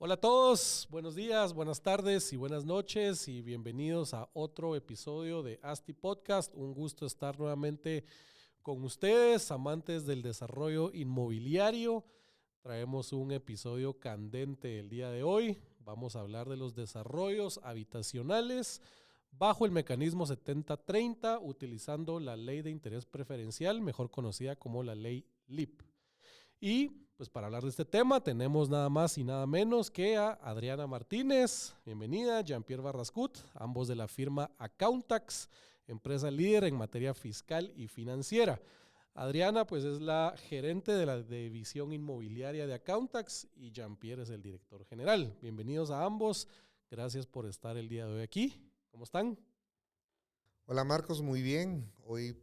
Hola a todos, buenos días, buenas tardes y buenas noches y bienvenidos a otro episodio de ASTI Podcast. Un gusto estar nuevamente con ustedes, amantes del desarrollo inmobiliario. Traemos un episodio candente el día de hoy. Vamos a hablar de los desarrollos habitacionales bajo el mecanismo 70-30, utilizando la ley de interés preferencial, mejor conocida como la ley LIP. Y pues para hablar de este tema tenemos nada más y nada menos que a Adriana Martínez, bienvenida, Jean-Pierre Barrascut, ambos de la firma Accountax, empresa líder en materia fiscal y financiera. Adriana pues es la gerente de la división inmobiliaria de Accountax y Jean-Pierre es el director general. Bienvenidos a ambos, gracias por estar el día de hoy aquí. ¿Cómo están? Hola Marcos, muy bien. Hoy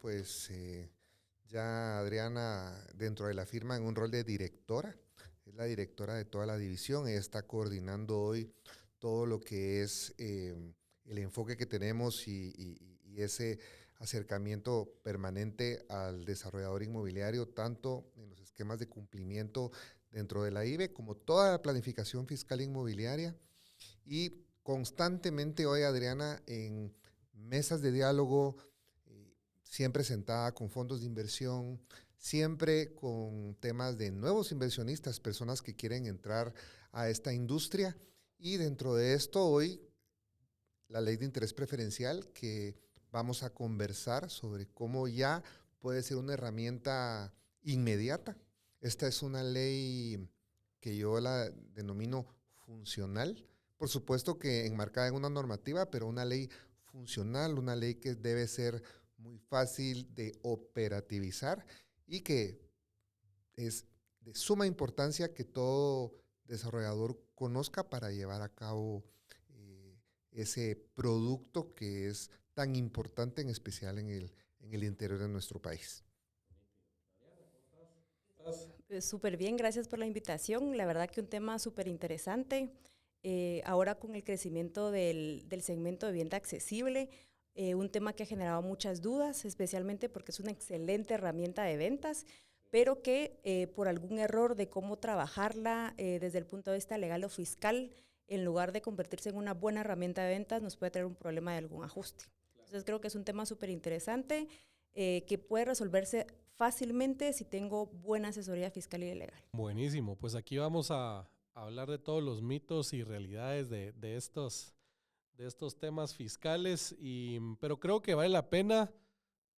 ya Adriana dentro de la firma en un rol de directora, es la directora de toda la división. Ella está coordinando hoy todo lo que es el enfoque que tenemos y ese acercamiento permanente al desarrollador inmobiliario, tanto en los esquemas de cumplimiento dentro de la IBE como toda la planificación fiscal inmobiliaria. Y constantemente hoy Adriana en mesas de diálogo, siempre sentada con fondos de inversión, siempre con temas de nuevos inversionistas, personas que quieren entrar a esta industria. Y dentro de esto hoy la ley de interés preferencial, que vamos a conversar sobre cómo ya puede ser una herramienta inmediata. Esta es una ley que yo la denomino funcional, por supuesto que enmarcada en una normativa, pero una ley funcional, una ley que debe ser muy fácil de operativizar y que es de suma importancia que todo desarrollador conozca para llevar a cabo ese producto que es tan importante, en especial en el interior de nuestro país. Súper bien, gracias por la invitación. La verdad que un tema súper interesante. Ahora con el crecimiento del segmento de vivienda accesible, un tema que ha generado muchas dudas, especialmente porque es una excelente herramienta de ventas, pero que por algún error de cómo trabajarla desde el punto de vista legal o fiscal, en lugar de convertirse en una buena herramienta de ventas, nos puede traer un problema de algún ajuste. Entonces creo que es un tema súper interesante que puede resolverse fácilmente si tengo buena asesoría fiscal y legal. Buenísimo, pues aquí vamos a hablar de todos los mitos y realidades de estos temas fiscales, pero creo que vale la pena,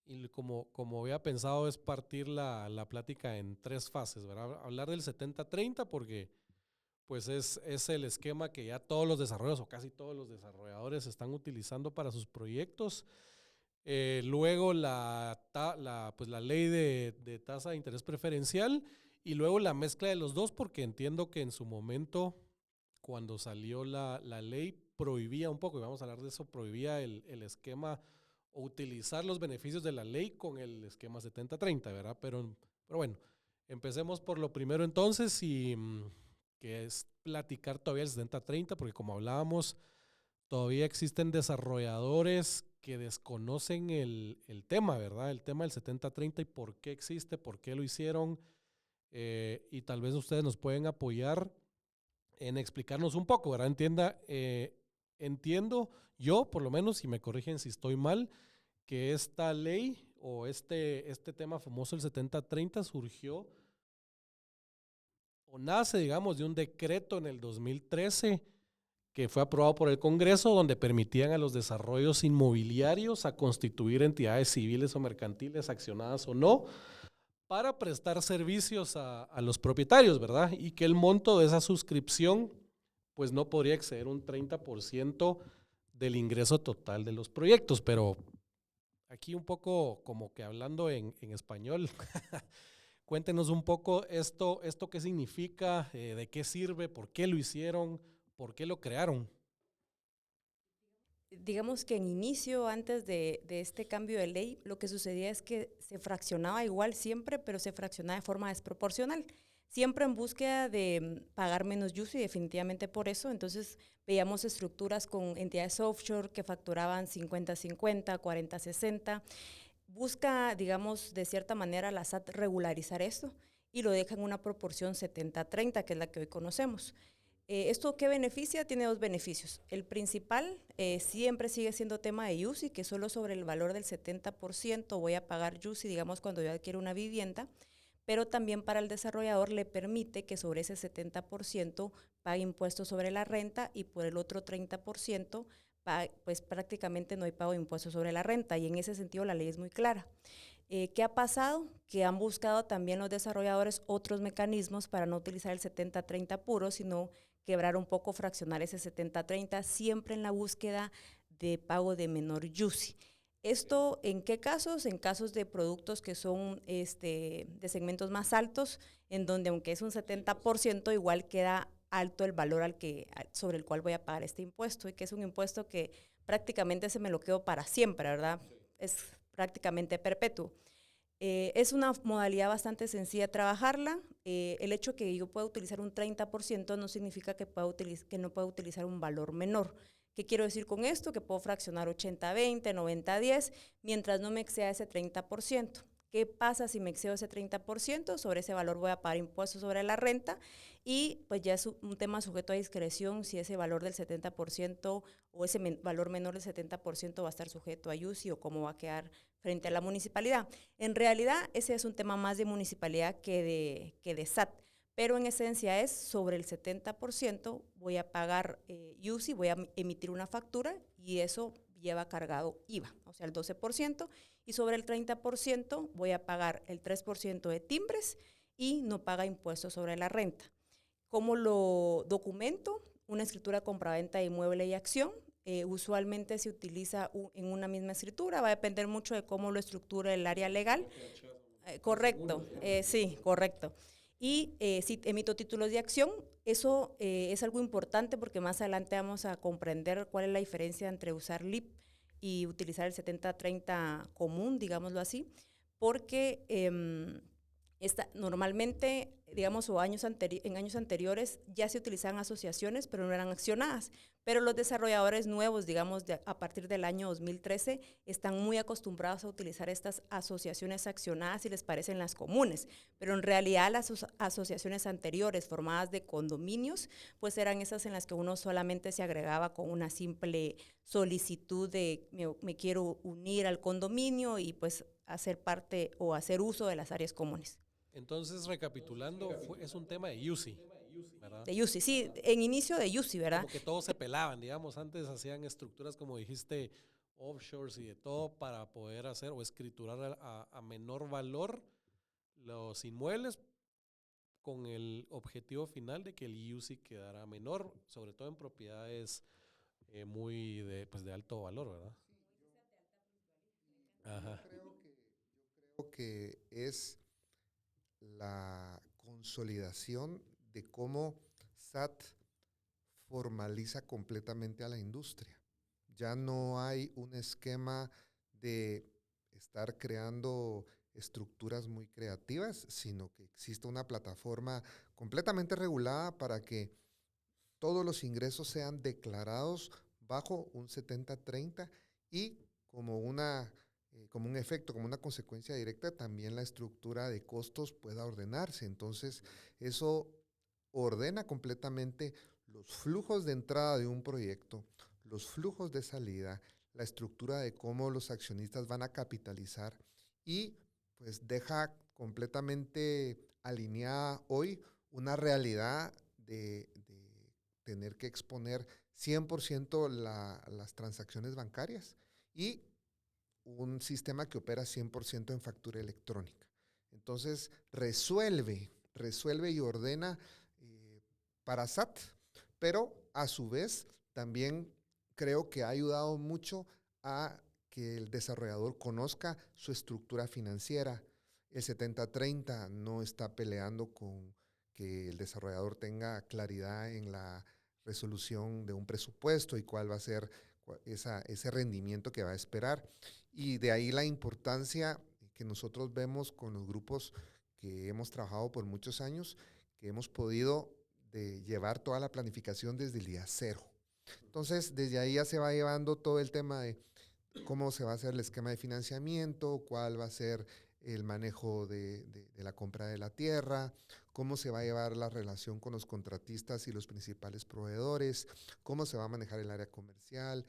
y como había pensado, es partir la plática en tres fases, ¿verdad? Hablar del 70-30 porque pues es el esquema que ya todos los desarrolladores o casi todos los desarrolladores están utilizando para sus proyectos. Luego pues la ley de tasa de interés preferencial y luego la mezcla de los dos, porque entiendo que en su momento, cuando salió la ley, prohibía un poco, y vamos a hablar de eso, prohibía el esquema o utilizar los beneficios de la ley con el esquema 70-30, ¿verdad? Pero bueno, empecemos por lo primero entonces, que es platicar todavía el 70-30, porque como hablábamos, todavía existen desarrolladores que desconocen el tema, ¿verdad? El tema del 70-30 y por qué existe, por qué lo hicieron. Y tal vez ustedes nos pueden apoyar en explicarnos un poco, ¿verdad? Entiendo yo, por lo menos, y me corrigen si estoy mal, que esta ley o este tema famoso, el 70-30, surgió o nace, digamos, de un decreto en el 2013 que fue aprobado por el Congreso, donde permitían a los desarrollos inmobiliarios a constituir entidades civiles o mercantiles, accionadas o no, para prestar servicios a los propietarios, ¿verdad? Y que el monto de esa suscripción pues no podría exceder un 30% del ingreso total de los proyectos. Pero aquí un poco como que hablando en español, cuéntenos un poco esto qué significa, de qué sirve, por qué lo hicieron, por qué lo crearon. Digamos que en inicio, antes de este cambio de ley, lo que sucedía es que se fraccionaba igual siempre, pero se fraccionaba de forma desproporcional, siempre en búsqueda de pagar menos USI, definitivamente por eso. Entonces veíamos estructuras con entidades offshore que facturaban 50-50, 40-60. Busca, digamos, de cierta manera la SAT regularizar esto y lo deja en una proporción 70-30, que es la que hoy conocemos. ¿Esto qué beneficia? Tiene dos beneficios. El principal siempre sigue siendo tema de UCI, que solo sobre el valor del 70% voy a pagar UCI, digamos, cuando yo adquiero una vivienda, pero también para el desarrollador le permite que sobre ese 70% pague impuestos sobre la renta y por el otro 30% pues prácticamente no hay pago de impuestos sobre la renta, y en ese sentido la ley es muy clara. ¿Qué ha pasado? Que han buscado también los desarrolladores otros mecanismos para no utilizar el 70-30 puro, sino quebrar un poco, fraccionar ese 70-30, siempre en la búsqueda de pago de menor UCI. ¿Esto en qué casos? En casos de productos que son de segmentos más altos, en donde aunque es un 70%, igual queda alto el valor sobre el cual voy a pagar este impuesto, y que es un impuesto que prácticamente se me lo quedo para siempre, ¿verdad? Sí. Es prácticamente perpetuo. Es una modalidad bastante sencilla de trabajarla. El hecho que yo pueda utilizar un 30% no significa que no pueda utilizar un valor menor. ¿Qué quiero decir con esto? Que puedo fraccionar 80-20, 90-10, mientras no me exceda ese 30%. ¿Qué pasa si me excedo ese 30%? Sobre ese valor voy a pagar impuestos sobre la renta, y pues ya es un tema sujeto a discreción si ese valor del 70% o ese valor menor del 70% va a estar sujeto a UCI o cómo va a quedar frente a la municipalidad. En realidad ese es un tema más de municipalidad que de SAT, pero en esencia es sobre el 70% voy a pagar UCI, voy a emitir una factura y eso lleva cargado IVA, o sea el 12%, y sobre el 30% voy a pagar el 3% de timbres y no paga impuestos sobre la renta. ¿Cómo lo documento? Una escritura compraventa de inmueble y acción. Usualmente se utiliza en una misma escritura, va a depender mucho de cómo lo estructura el área legal. Correcto, sí, correcto. Y si emito títulos de acción, eso es algo importante porque más adelante vamos a comprender cuál es la diferencia entre usar LIP y utilizar el 70-30 común, digámoslo así, porque normalmente, digamos, en años anteriores ya se utilizaban asociaciones, pero no eran accionadas. Pero los desarrolladores nuevos, digamos, a partir del año 2013, están muy acostumbrados a utilizar estas asociaciones accionadas y les parecen las comunes. Pero en realidad las asociaciones anteriores, formadas de condominios, pues eran esas en las que uno solamente se agregaba con una simple solicitud de me quiero unir al condominio y pues hacer parte o hacer uso de las áreas comunes. Entonces, recapitulando, es un tema de UCI, ¿verdad? De UCI, sí, en inicio de UCI, ¿verdad? Como que todos se pelaban, digamos, antes hacían estructuras, como dijiste, offshores y de todo para poder hacer o escriturar a menor valor los inmuebles con el objetivo final de que el UCI quedara menor, sobre todo en propiedades muy de alto valor, ¿verdad? Ajá. Yo creo que es la consolidación de cómo SAT formaliza completamente a la industria. Ya no hay un esquema de estar creando estructuras muy creativas, sino que existe una plataforma completamente regulada para que todos los ingresos sean declarados bajo un 70-30 y como un efecto, como una consecuencia directa, también la estructura de costos pueda ordenarse. Entonces, eso ordena completamente los flujos de entrada de un proyecto, los flujos de salida, la estructura de cómo los accionistas van a capitalizar y pues deja completamente alineada hoy una realidad de tener que exponer 100% las transacciones bancarias y un sistema que opera 100% en factura electrónica. Entonces, resuelve y ordena para SAT, pero a su vez también creo que ha ayudado mucho a que el desarrollador conozca su estructura financiera. El 70-30 no está peleando con que el desarrollador tenga claridad en la resolución de un presupuesto y cuál va a ser ese rendimiento que va a esperar. Y de ahí la importancia que nosotros vemos con los grupos que hemos trabajado por muchos años, que hemos podido llevar toda la planificación desde el día cero. Entonces, desde ahí ya se va llevando todo el tema de cómo se va a hacer el esquema de financiamiento, cuál va a ser el manejo de la compra de la tierra, cómo se va a llevar la relación con los contratistas y los principales proveedores, cómo se va a manejar el área comercial.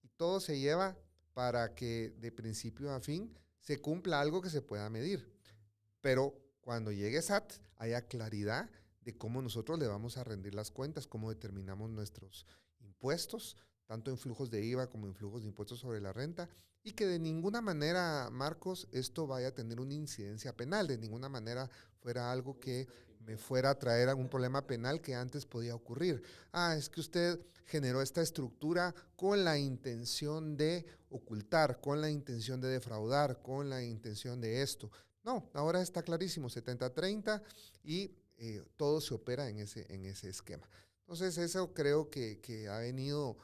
Y todo se lleva para que de principio a fin se cumpla algo que se pueda medir. Pero cuando llegue SAT, haya claridad de cómo nosotros le vamos a rendir las cuentas, cómo determinamos nuestros impuestos, tanto en flujos de IVA como en flujos de impuestos sobre la renta, y que de ninguna manera, Marcos, esto vaya a tener una incidencia penal, de ninguna manera fuera algo que me fuera a traer algún problema penal que antes podía ocurrir. Es que usted generó esta estructura con la intención de ocultar, con la intención de defraudar, con la intención de esto. No, ahora está clarísimo, 70-30 y todo se opera en ese esquema. Entonces eso creo que ha venido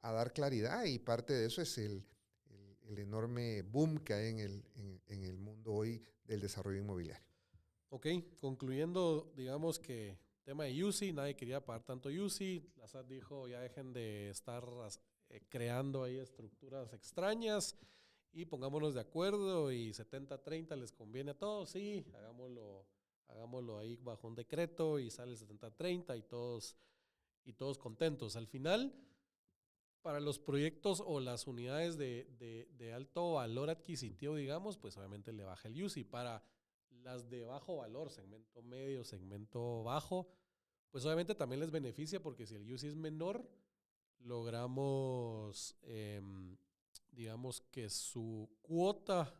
a dar claridad y parte de eso es el enorme boom que hay en el mundo hoy del desarrollo inmobiliario. Ok, concluyendo, digamos que tema de UCI, nadie quería pagar tanto UCI, la SAT dijo ya dejen de estar creando ahí estructuras extrañas y pongámonos de acuerdo y 70-30 les conviene a todos, sí, hagámoslo ahí bajo un decreto y sale el 70-30 y todos contentos. Al final, para los proyectos o las unidades de alto valor adquisitivo, digamos, pues obviamente le baja el UCI. Para las de bajo valor, segmento medio, segmento bajo, pues obviamente también les beneficia porque si el UCI es menor, logramos, digamos que su cuota,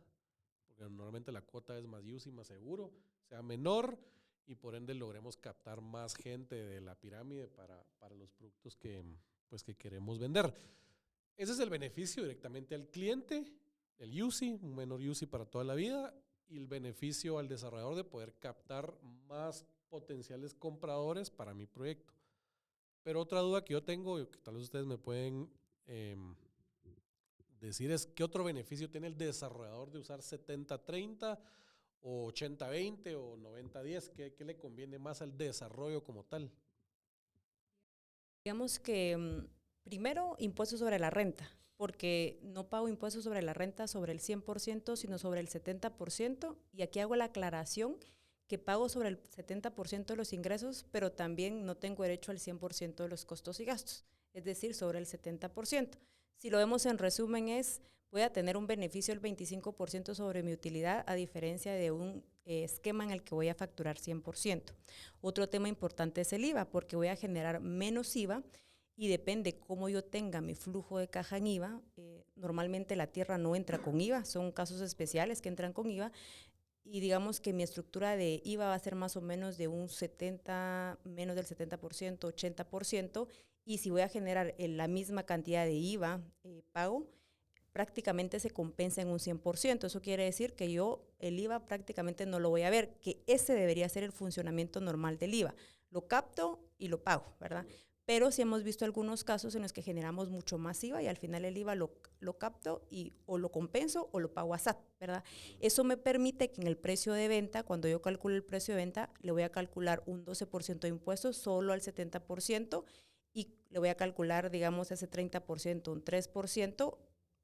porque normalmente la cuota es más UCI, más seguro, sea menor y por ende logremos captar más gente de la pirámide para los productos que queremos vender. Ese es el beneficio directamente al cliente, el UCI, un menor UCI para toda la vida, y el beneficio al desarrollador de poder captar más potenciales compradores para mi proyecto. Pero otra duda que yo tengo, que tal vez ustedes me pueden decir, es ¿qué otro beneficio tiene el desarrollador de usar 70-30 o 80-20 o 90-10? ¿Qué le conviene más al desarrollo como tal? Digamos que primero, impuestos sobre la renta, porque no pago impuestos sobre la renta sobre el 100%, sino sobre el 70%, y aquí hago la aclaración que pago sobre el 70% de los ingresos, pero también no tengo derecho al 100% de los costos y gastos, es decir, sobre el 70%. Si lo vemos en resumen voy a tener un beneficio del 25% sobre mi utilidad, a diferencia de un esquema en el que voy a facturar 100%. Otro tema importante es el IVA, porque voy a generar menos IVA y depende cómo yo tenga mi flujo de caja en IVA. Normalmente la tierra no entra con IVA, son casos especiales que entran con IVA, y digamos que mi estructura de IVA va a ser más o menos de un 70, menos del 70%, 80%, y si voy a generar la misma cantidad de IVA pago, prácticamente se compensa en un 100%. Eso quiere decir que yo el IVA prácticamente no lo voy a ver, que ese debería ser el funcionamiento normal del IVA. Lo capto y lo pago, ¿verdad? Pero sí hemos visto algunos casos en los que generamos mucho más IVA y al final el IVA lo capto y o lo compenso o lo pago a SAT, ¿verdad? Eso me permite que en el precio de venta, cuando yo calculo el precio de venta, le voy a calcular un 12% de impuestos solo al 70% y le voy a calcular, digamos, ese 30%, un 3%.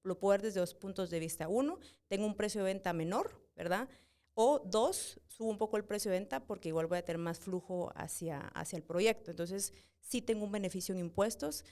Lo puedo ver desde dos puntos de vista. Uno, tengo un precio de venta menor, ¿verdad? O dos, subo un poco el precio de venta porque igual voy a tener más flujo hacia el proyecto. Entonces, sí tengo un beneficio en impuestos.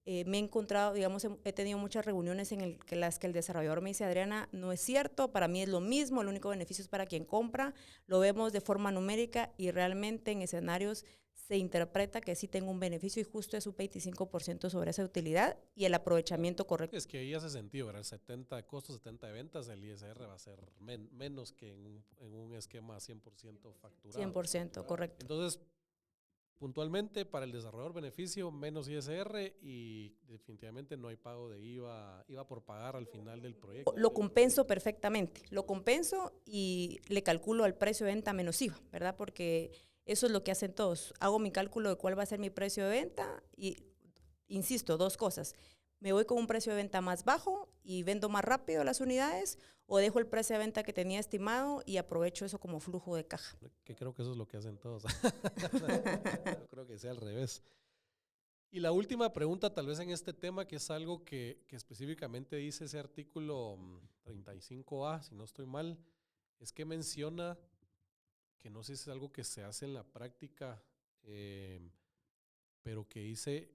Me he encontrado, digamos, he tenido muchas reuniones en las que el desarrollador me dice, Adriana, no es cierto, para mí es lo mismo, el único beneficio es para quien compra, lo vemos de forma numérica y realmente en escenarios se interpreta que sí tengo un beneficio y justo es un 25% sobre esa utilidad y el aprovechamiento correcto. Es que ahí hace sentido, ¿verdad? 70 de costos, 70 de ventas, el ISR va a ser menos que en un esquema 100% facturado. 100%, correcto. Entonces, puntualmente, para el desarrollador beneficio, menos ISR y definitivamente no hay pago de IVA por pagar al final del proyecto. Lo compenso perfectamente, lo compenso y le calculo al precio de venta menos IVA, ¿verdad? Porque eso es lo que hacen todos. Hago mi cálculo de cuál va a ser mi precio de venta y, insisto, dos cosas. Me voy con un precio de venta más bajo y vendo más rápido las unidades o dejo el precio de venta que tenía estimado y aprovecho eso como flujo de caja. Que creo que eso es lo que hacen todos. No creo que sea al revés. Y la última pregunta, tal vez en este tema, que es algo que específicamente dice ese artículo 35A, si no estoy mal, es que menciona que no sé si es algo que se hace en la práctica, pero que dice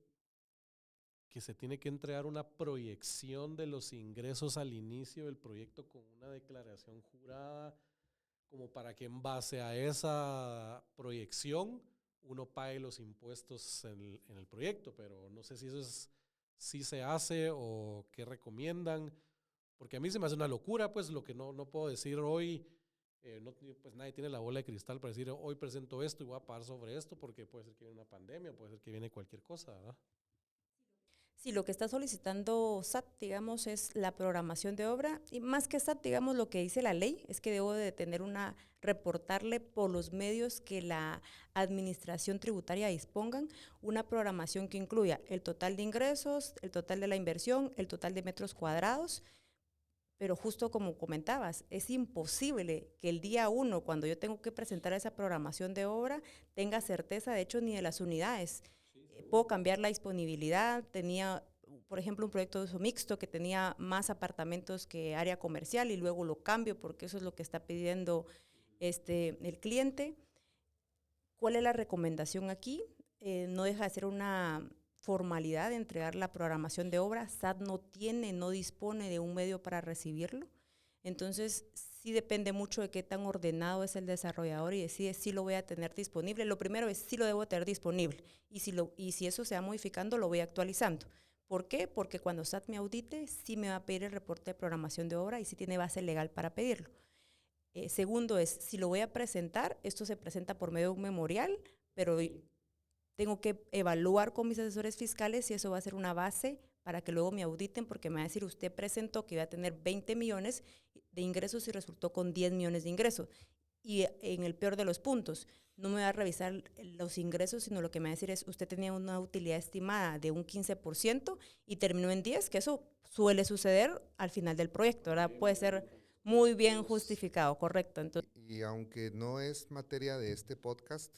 que se tiene que entregar una proyección de los ingresos al inicio del proyecto con una declaración jurada, como para que en base a esa proyección uno pague los impuestos en el proyecto, pero no sé si eso es, si se hace o qué recomiendan, porque a mí se me hace una locura, pues lo que no puedo decir hoy, pues nadie tiene la bola de cristal para decir hoy presento esto y voy a pagar sobre esto, porque puede ser que viene una pandemia, puede ser que viene cualquier cosa, ¿verdad? Sí, lo que está solicitando SAT, digamos, es la programación de obra y más que SAT, digamos, lo que dice la ley es que debo de tener reportarle por los medios que la administración tributaria dispongan una programación que incluya el total de ingresos, el total de la inversión, el total de metros cuadrados, pero justo como comentabas, es imposible que el día 1, cuando yo tengo que presentar esa programación de obra, tenga certeza, de hecho, ni de las unidades. Puedo cambiar la disponibilidad. Tenía, por ejemplo, un proyecto de uso mixto que tenía más apartamentos que área comercial y luego lo cambio porque eso es lo que está pidiendo el cliente. ¿Cuál es la recomendación aquí? No deja de ser una formalidad de entregar la programación de obra. SAT no dispone de un medio para recibirlo. Entonces, sí depende mucho de qué tan ordenado es el desarrollador y decide si lo voy a tener disponible. Lo primero es si lo debo tener disponible y si eso se va modificando, lo voy actualizando. ¿Por qué? Porque cuando SAT me audite, sí me va a pedir el reporte de programación de obra y sí tiene base legal para pedirlo. Segundo es, si lo voy a presentar, esto se presenta por medio de un memorial, pero tengo que evaluar con mis asesores fiscales si eso va a ser una base para que luego me auditen, porque me va a decir, usted presentó que iba a tener 20 millones de ingresos y resultó con 10 millones de ingresos. Y en el peor de los puntos, no me va a revisar los ingresos, sino lo que me va a decir es, usted tenía una utilidad estimada de un 15% y terminó en 10, que eso suele suceder al final del proyecto, ¿verdad? Puede ser muy bien justificado, correcto. Entonces, Y aunque no es materia de este podcast,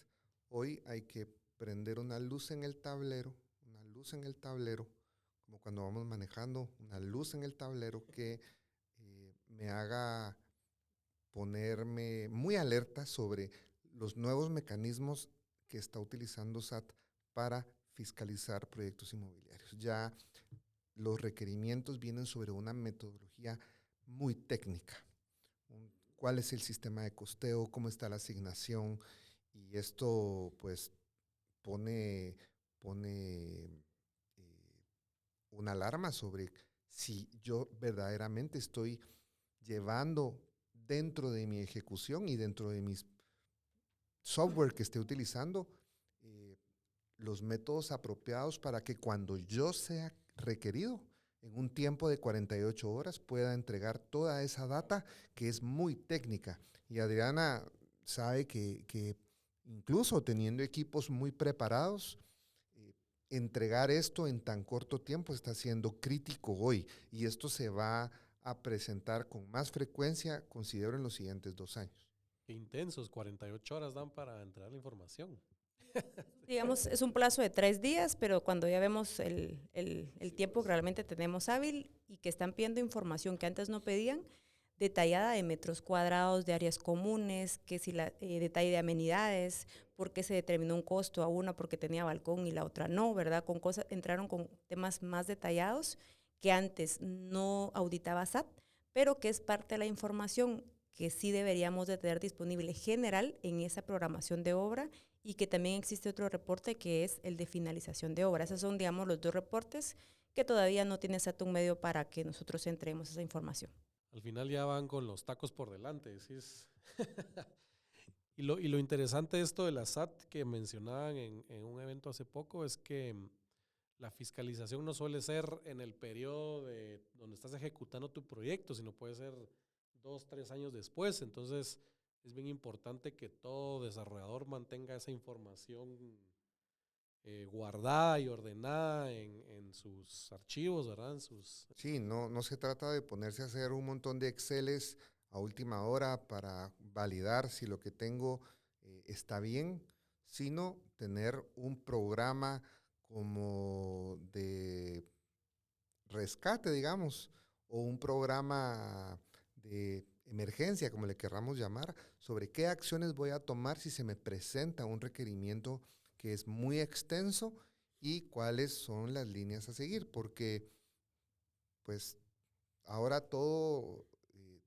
hoy hay que prender una luz en el tablero, una luz en el tablero, como cuando vamos manejando, una luz en el tablero que me haga ponerme muy alerta sobre los nuevos mecanismos que está utilizando SAT para fiscalizar proyectos inmobiliarios. Ya los requerimientos vienen sobre una metodología muy técnica. ¿Cuál es el sistema de costeo? ¿Cómo está la asignación? Y esto pues pone una alarma sobre si yo verdaderamente estoy llevando dentro de mi ejecución y dentro de mis software que esté utilizando los métodos apropiados para que cuando yo sea requerido en un tiempo de 48 horas pueda entregar toda esa data que es muy técnica. Y Adriana sabe que incluso teniendo equipos muy preparados, entregar esto en tan corto tiempo está siendo crítico hoy y esto se va a presentar con más frecuencia, considero, en los siguientes 2 años. Qué intensos, 48 horas dan para entregar la información. digamos, es un plazo de 3 días, pero cuando ya vemos el tiempo que realmente tenemos hábil y que están pidiendo información que antes no pedían, detallada de metros cuadrados, de áreas comunes, que si detalle de amenidades, por qué se determinó un costo a una porque tenía balcón y la otra no, ¿verdad? Entraron con temas más detallados que antes no auditaba SAT, pero que es parte de la información que sí deberíamos de tener disponible general en esa programación de obra y que también existe otro reporte que es el de finalización de obra. Esos son, digamos, los 2 reportes que todavía no tiene SAT un medio para que nosotros entreguemos esa información. Al final ya van con los tacos por delante, decís. Y lo interesante de esto de la SAT que mencionaban en un evento hace poco es que la fiscalización no suele ser en el periodo de donde estás ejecutando tu proyecto, sino puede ser 2, 3 años después. Entonces es bien importante que todo desarrollador mantenga esa información guardada y ordenada en sus archivos, ¿verdad? Sí, no se trata de ponerse a hacer un montón de Exceles a última hora para validar si lo que tengo está bien, sino tener un programa como de rescate, digamos, o un programa de emergencia, como le querramos llamar, sobre qué acciones voy a tomar si se me presenta un requerimiento que es muy extenso y cuáles son las líneas a seguir, porque pues ahora todo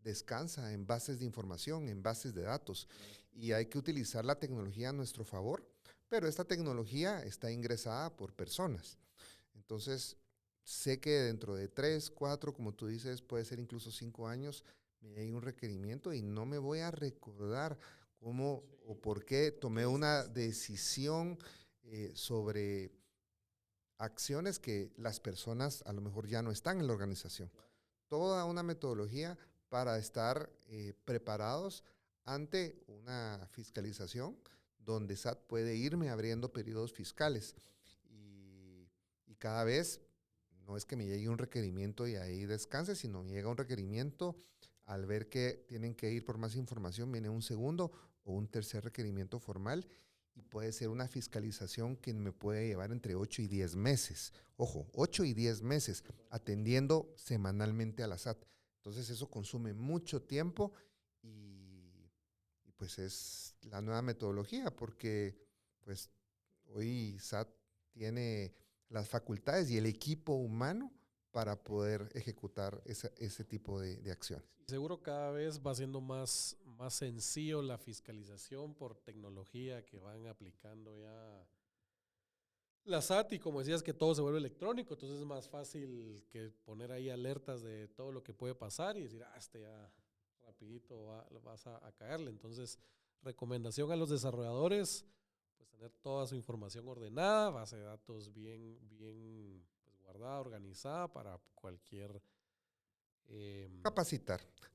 descansa en bases de información, en bases de datos, y hay que utilizar la tecnología a nuestro favor, pero esta tecnología está ingresada por personas. Entonces, sé que dentro de 3, 4, como tú dices, puede ser incluso 5 años, me hay un requerimiento y no me voy a recordar cómo o por qué tomé una decisión sobre acciones que las personas a lo mejor ya no están en la organización. Toda una metodología para estar preparados ante una fiscalización donde SAT puede irme abriendo periodos fiscales. Y cada vez no es que me llegue un requerimiento y ahí descanse, sino me llega un requerimiento, al ver que tienen que ir por más información, viene un segundo o un tercer requerimiento formal y puede ser una fiscalización que me puede llevar entre 8 y 10 meses. Ojo, 8 y 10 meses atendiendo semanalmente a la SAT. Entonces eso consume mucho tiempo y pues es la nueva metodología porque pues hoy SAT tiene las facultades y el equipo humano para poder ejecutar ese tipo de acciones. Seguro cada vez va siendo más sencillo la fiscalización por tecnología que van aplicando ya la SAT, y como decías que todo se vuelve electrónico, entonces es más fácil que poner ahí alertas de todo lo que puede pasar y decir, ya rapidito vas a caerle. Entonces, recomendación a los desarrolladores, pues tener toda su información ordenada, base de datos bien pues, guardada, organizada para cualquier...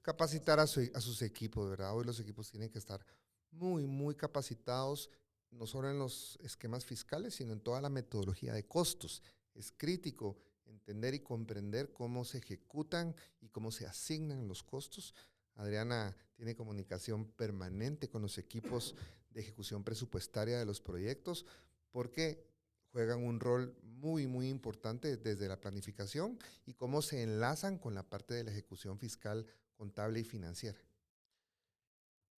Capacitar a sus equipos, ¿verdad? Hoy los equipos tienen que estar muy capacitados, no solo en los esquemas fiscales, sino en toda la metodología de costos. Es crítico entender y comprender cómo se ejecutan y cómo se asignan los costos. Adriana tiene comunicación permanente con los equipos de ejecución presupuestaria de los proyectos porque juegan un rol muy importante desde la planificación y cómo se enlazan con la parte de la ejecución fiscal, contable y financiera.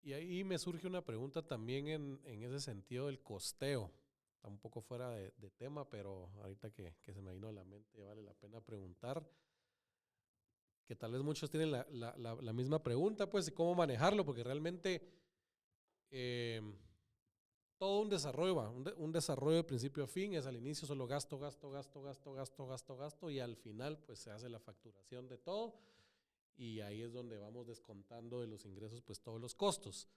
Y ahí me surge una pregunta también en ese sentido del costeo. Está un poco fuera de tema, pero ahorita que se me vino a la mente vale la pena preguntar, que tal vez muchos tienen la misma pregunta, pues, y cómo manejarlo, porque realmente todo un desarrollo un desarrollo de principio a fin, es al inicio solo gasto, y al final pues se hace la facturación de todo, y ahí es donde vamos descontando de los ingresos pues todos los costos.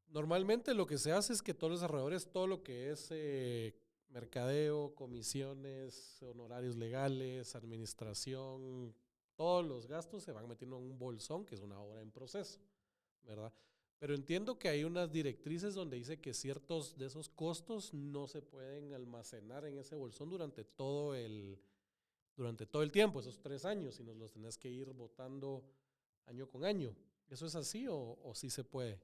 Normalmente lo que se hace es que todos los desarrolladores, todo lo que es mercadeo, comisiones, honorarios legales, administración, todos los gastos se van metiendo en un bolsón que es una obra en proceso, ¿verdad? Pero entiendo que hay unas directrices donde dice que ciertos de esos costos no se pueden almacenar en ese bolsón durante todo el tiempo, esos 3 años, sino los tenés que ir botando año con año. ¿Eso es así o sí se puede?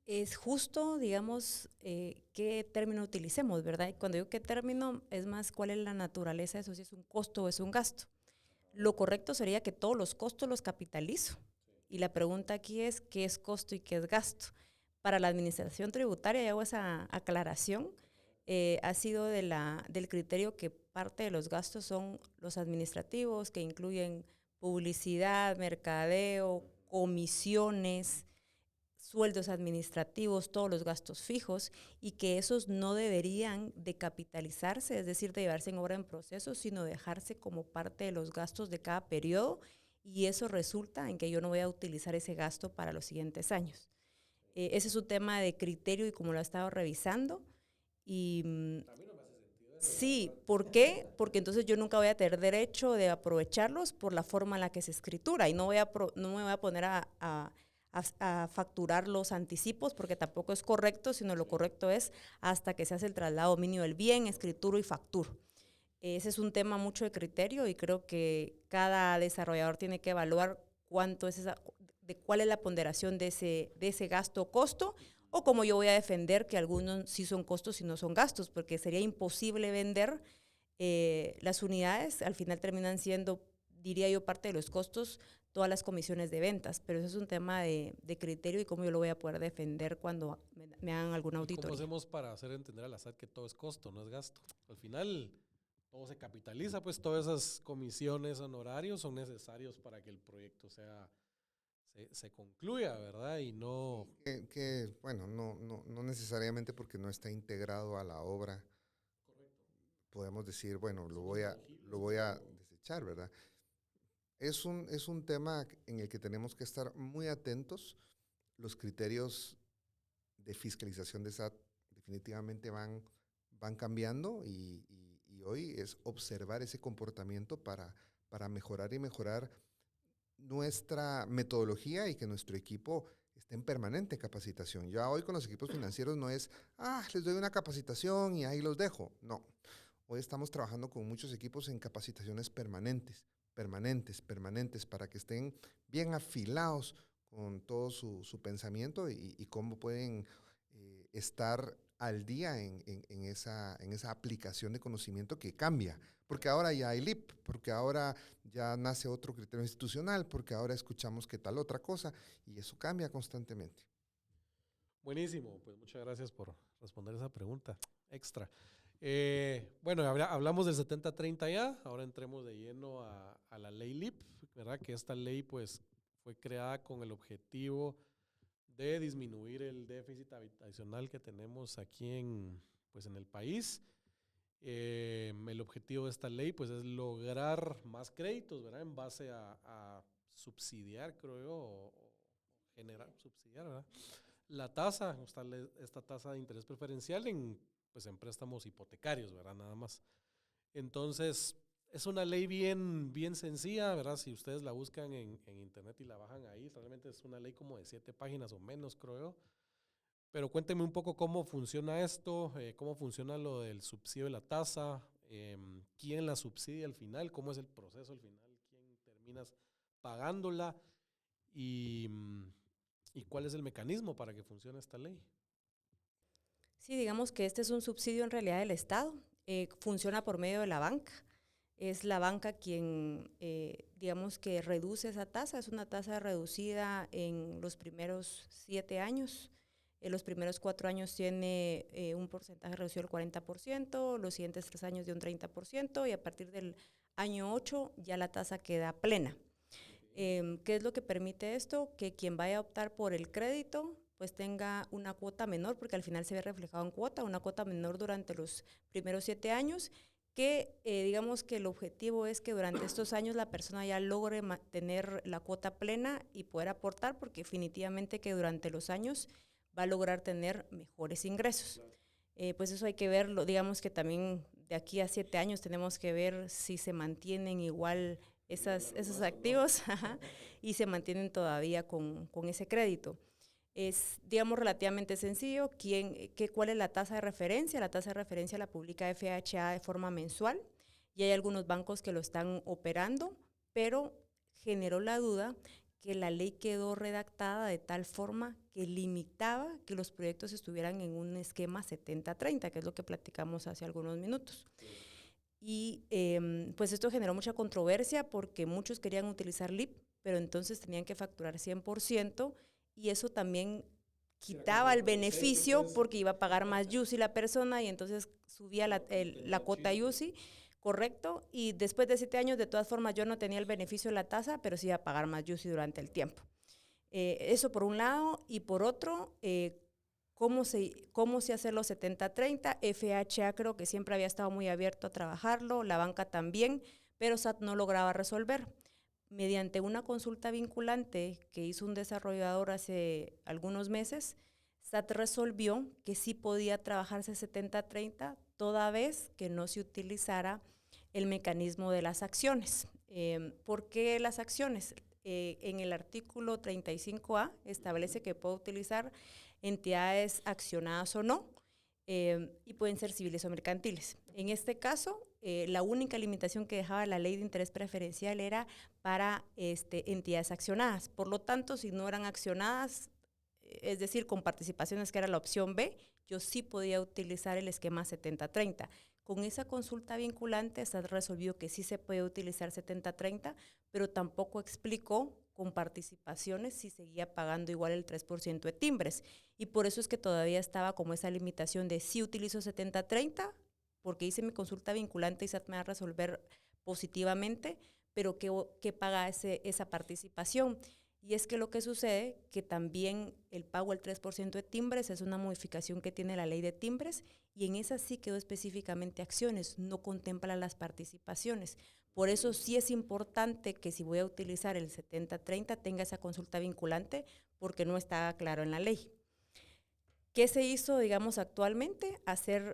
Es justo, digamos, qué término utilicemos, ¿verdad? Y cuando digo qué término, es más cuál es la naturaleza de eso, si es un costo o es un gasto. Lo correcto sería que todos los costos los capitalizo. Y la pregunta aquí es, ¿qué es costo y qué es gasto? Para la administración tributaria, y hago esa aclaración, ha sido del criterio que parte de los gastos son los administrativos, que incluyen publicidad, mercadeo, comisiones, sueldos administrativos, todos los gastos fijos, y que esos no deberían de capitalizarse, es decir, de llevarse en obra en proceso, sino dejarse como parte de los gastos de cada periodo, y eso resulta en que yo no voy a utilizar ese gasto para los siguientes años. Ese es un tema de criterio y como lo he estado revisando. Y sí, ¿por qué? Porque entonces yo nunca voy a tener derecho de aprovecharlos por la forma en la que se escritura y no me voy a poner a facturar los anticipos porque tampoco es correcto, sino lo correcto es hasta que se hace el traslado mínimo del bien, escrituro y facturo. Ese es un tema mucho de criterio y creo que cada desarrollador tiene que evaluar cuánto es cuál es la ponderación de ese gasto o costo, o cómo yo voy a defender que algunos sí son costos y no son gastos, porque sería imposible vender las unidades, al final terminan siendo, diría yo, parte de los costos todas las comisiones de ventas, pero eso es un tema de criterio y cómo yo lo voy a poder defender cuando me hagan alguna auditoría. ¿Cómo hacemos para hacer entender a la SAT que todo es costo, no es gasto? Al final todo se capitaliza, pues todas esas comisiones, honorarios son necesarios para que el proyecto se concluya, ¿verdad? Y no... Bueno, no necesariamente porque no está integrado a la obra. Correcto. Podemos decir, bueno, lo voy a desechar, ¿verdad? Es un tema en el que tenemos que estar muy atentos. Los criterios de fiscalización de SAT definitivamente van cambiando y hoy es observar ese comportamiento para mejorar nuestra metodología y que nuestro equipo esté en permanente capacitación. Ya hoy con los equipos financieros no es, les doy una capacitación y ahí los dejo. No, hoy estamos trabajando con muchos equipos en capacitaciones permanentes, para que estén bien afilados con todo su pensamiento y cómo pueden estar al día en esa aplicación de conocimiento que cambia. Porque ahora ya hay LIP, porque ahora ya nace otro criterio institucional, porque ahora escuchamos que tal otra cosa, y eso cambia constantemente. Buenísimo, pues muchas gracias por responder esa pregunta extra. Bueno, hablamos del 70-30 ya, ahora entremos de lleno a la ley LIP, ¿verdad? Que esta ley pues fue creada con el objetivo de disminuir el déficit habitacional que tenemos aquí en el país. El objetivo de esta ley pues es lograr más créditos, ¿verdad? En base a subsidiar, creo yo, o generar, subsidiar, ¿verdad? La tasa, esta tasa de interés preferencial en préstamos hipotecarios, ¿verdad? Nada más. Entonces, es una ley bien sencilla, ¿verdad? Si ustedes la buscan en internet y la bajan ahí, realmente es una ley como de 7 páginas o menos, creo yo. Pero cuéntenme un poco cómo funciona esto, cómo funciona lo del subsidio de la tasa, quién la subsidia al final, cómo es el proceso al final, quién terminas pagándola y cuál es el mecanismo para que funcione esta ley. Sí, digamos que este es un subsidio en realidad del Estado, funciona por medio de la banca. Es la banca quien, digamos que reduce esa tasa, es una tasa reducida en los primeros 7 años. En los primeros 4 años tiene un porcentaje reducido del 40%, los siguientes 3 años de un 30% y a partir del año 8 ya la tasa queda plena. ¿Qué es lo que permite esto? Que quien vaya a optar por el crédito pues tenga una cuota menor, porque al final se ve reflejado en cuota, una cuota menor durante los primeros 7 años, que digamos que el objetivo es que durante estos años la persona ya logre tener la cuota plena y poder aportar, porque definitivamente que durante los años va a lograr tener mejores ingresos. Pues eso hay que verlo, digamos que también de aquí a 7 años tenemos que ver si se mantienen igual esos activos y se mantienen todavía con ese crédito. Es, digamos, relativamente sencillo. ¿Cuál es la tasa de referencia? La tasa de referencia la publica FHA de forma mensual y hay algunos bancos que lo están operando, pero generó la duda que la ley quedó redactada de tal forma que limitaba que los proyectos estuvieran en un esquema 70-30, que es lo que platicamos hace algunos minutos. Y pues esto generó mucha controversia porque muchos querían utilizar LIP, pero entonces tenían que facturar 100% y eso también quitaba el beneficio porque iba a pagar más UCI la persona y entonces subía la cuota UCI, correcto, y después de 7 años de todas formas yo no tenía el beneficio de la tasa, pero sí iba a pagar más UCI durante el tiempo. Eso por un lado, y por otro, ¿cómo se hace los 70-30? FHA creo que siempre había estado muy abierto a trabajarlo, la banca también, pero SAT no lograba resolver. Mediante una consulta vinculante que hizo un desarrollador hace algunos meses, SAT resolvió que sí podía trabajarse 70-30 toda vez que no se utilizara el mecanismo de las acciones. ¿Por qué las acciones? En el artículo 35A establece que puede utilizar entidades accionadas o no, y pueden ser civiles o mercantiles. En este caso, la única limitación que dejaba la ley de interés preferencial era para entidades accionadas. Por lo tanto, si no eran accionadas, es decir, con participaciones, que era la opción B, yo sí podía utilizar el esquema 70-30. Con esa consulta vinculante, SAT resolvió que sí se puede utilizar 70-30, pero tampoco explicó con participaciones si seguía pagando igual el 3% de timbres. Y por eso es que todavía estaba como esa limitación de si utilizo 70-30, porque hice mi consulta vinculante y SAT me va a resolver positivamente, pero ¿qué paga esa participación? Y es que lo que sucede, que también el pago del 3% de timbres es una modificación que tiene la ley de timbres, y en esa sí quedó específicamente acciones, no contempla las participaciones. Por eso sí es importante que si voy a utilizar el 70-30 tenga esa consulta vinculante, porque no está claro en la ley. ¿Qué se hizo, digamos, actualmente?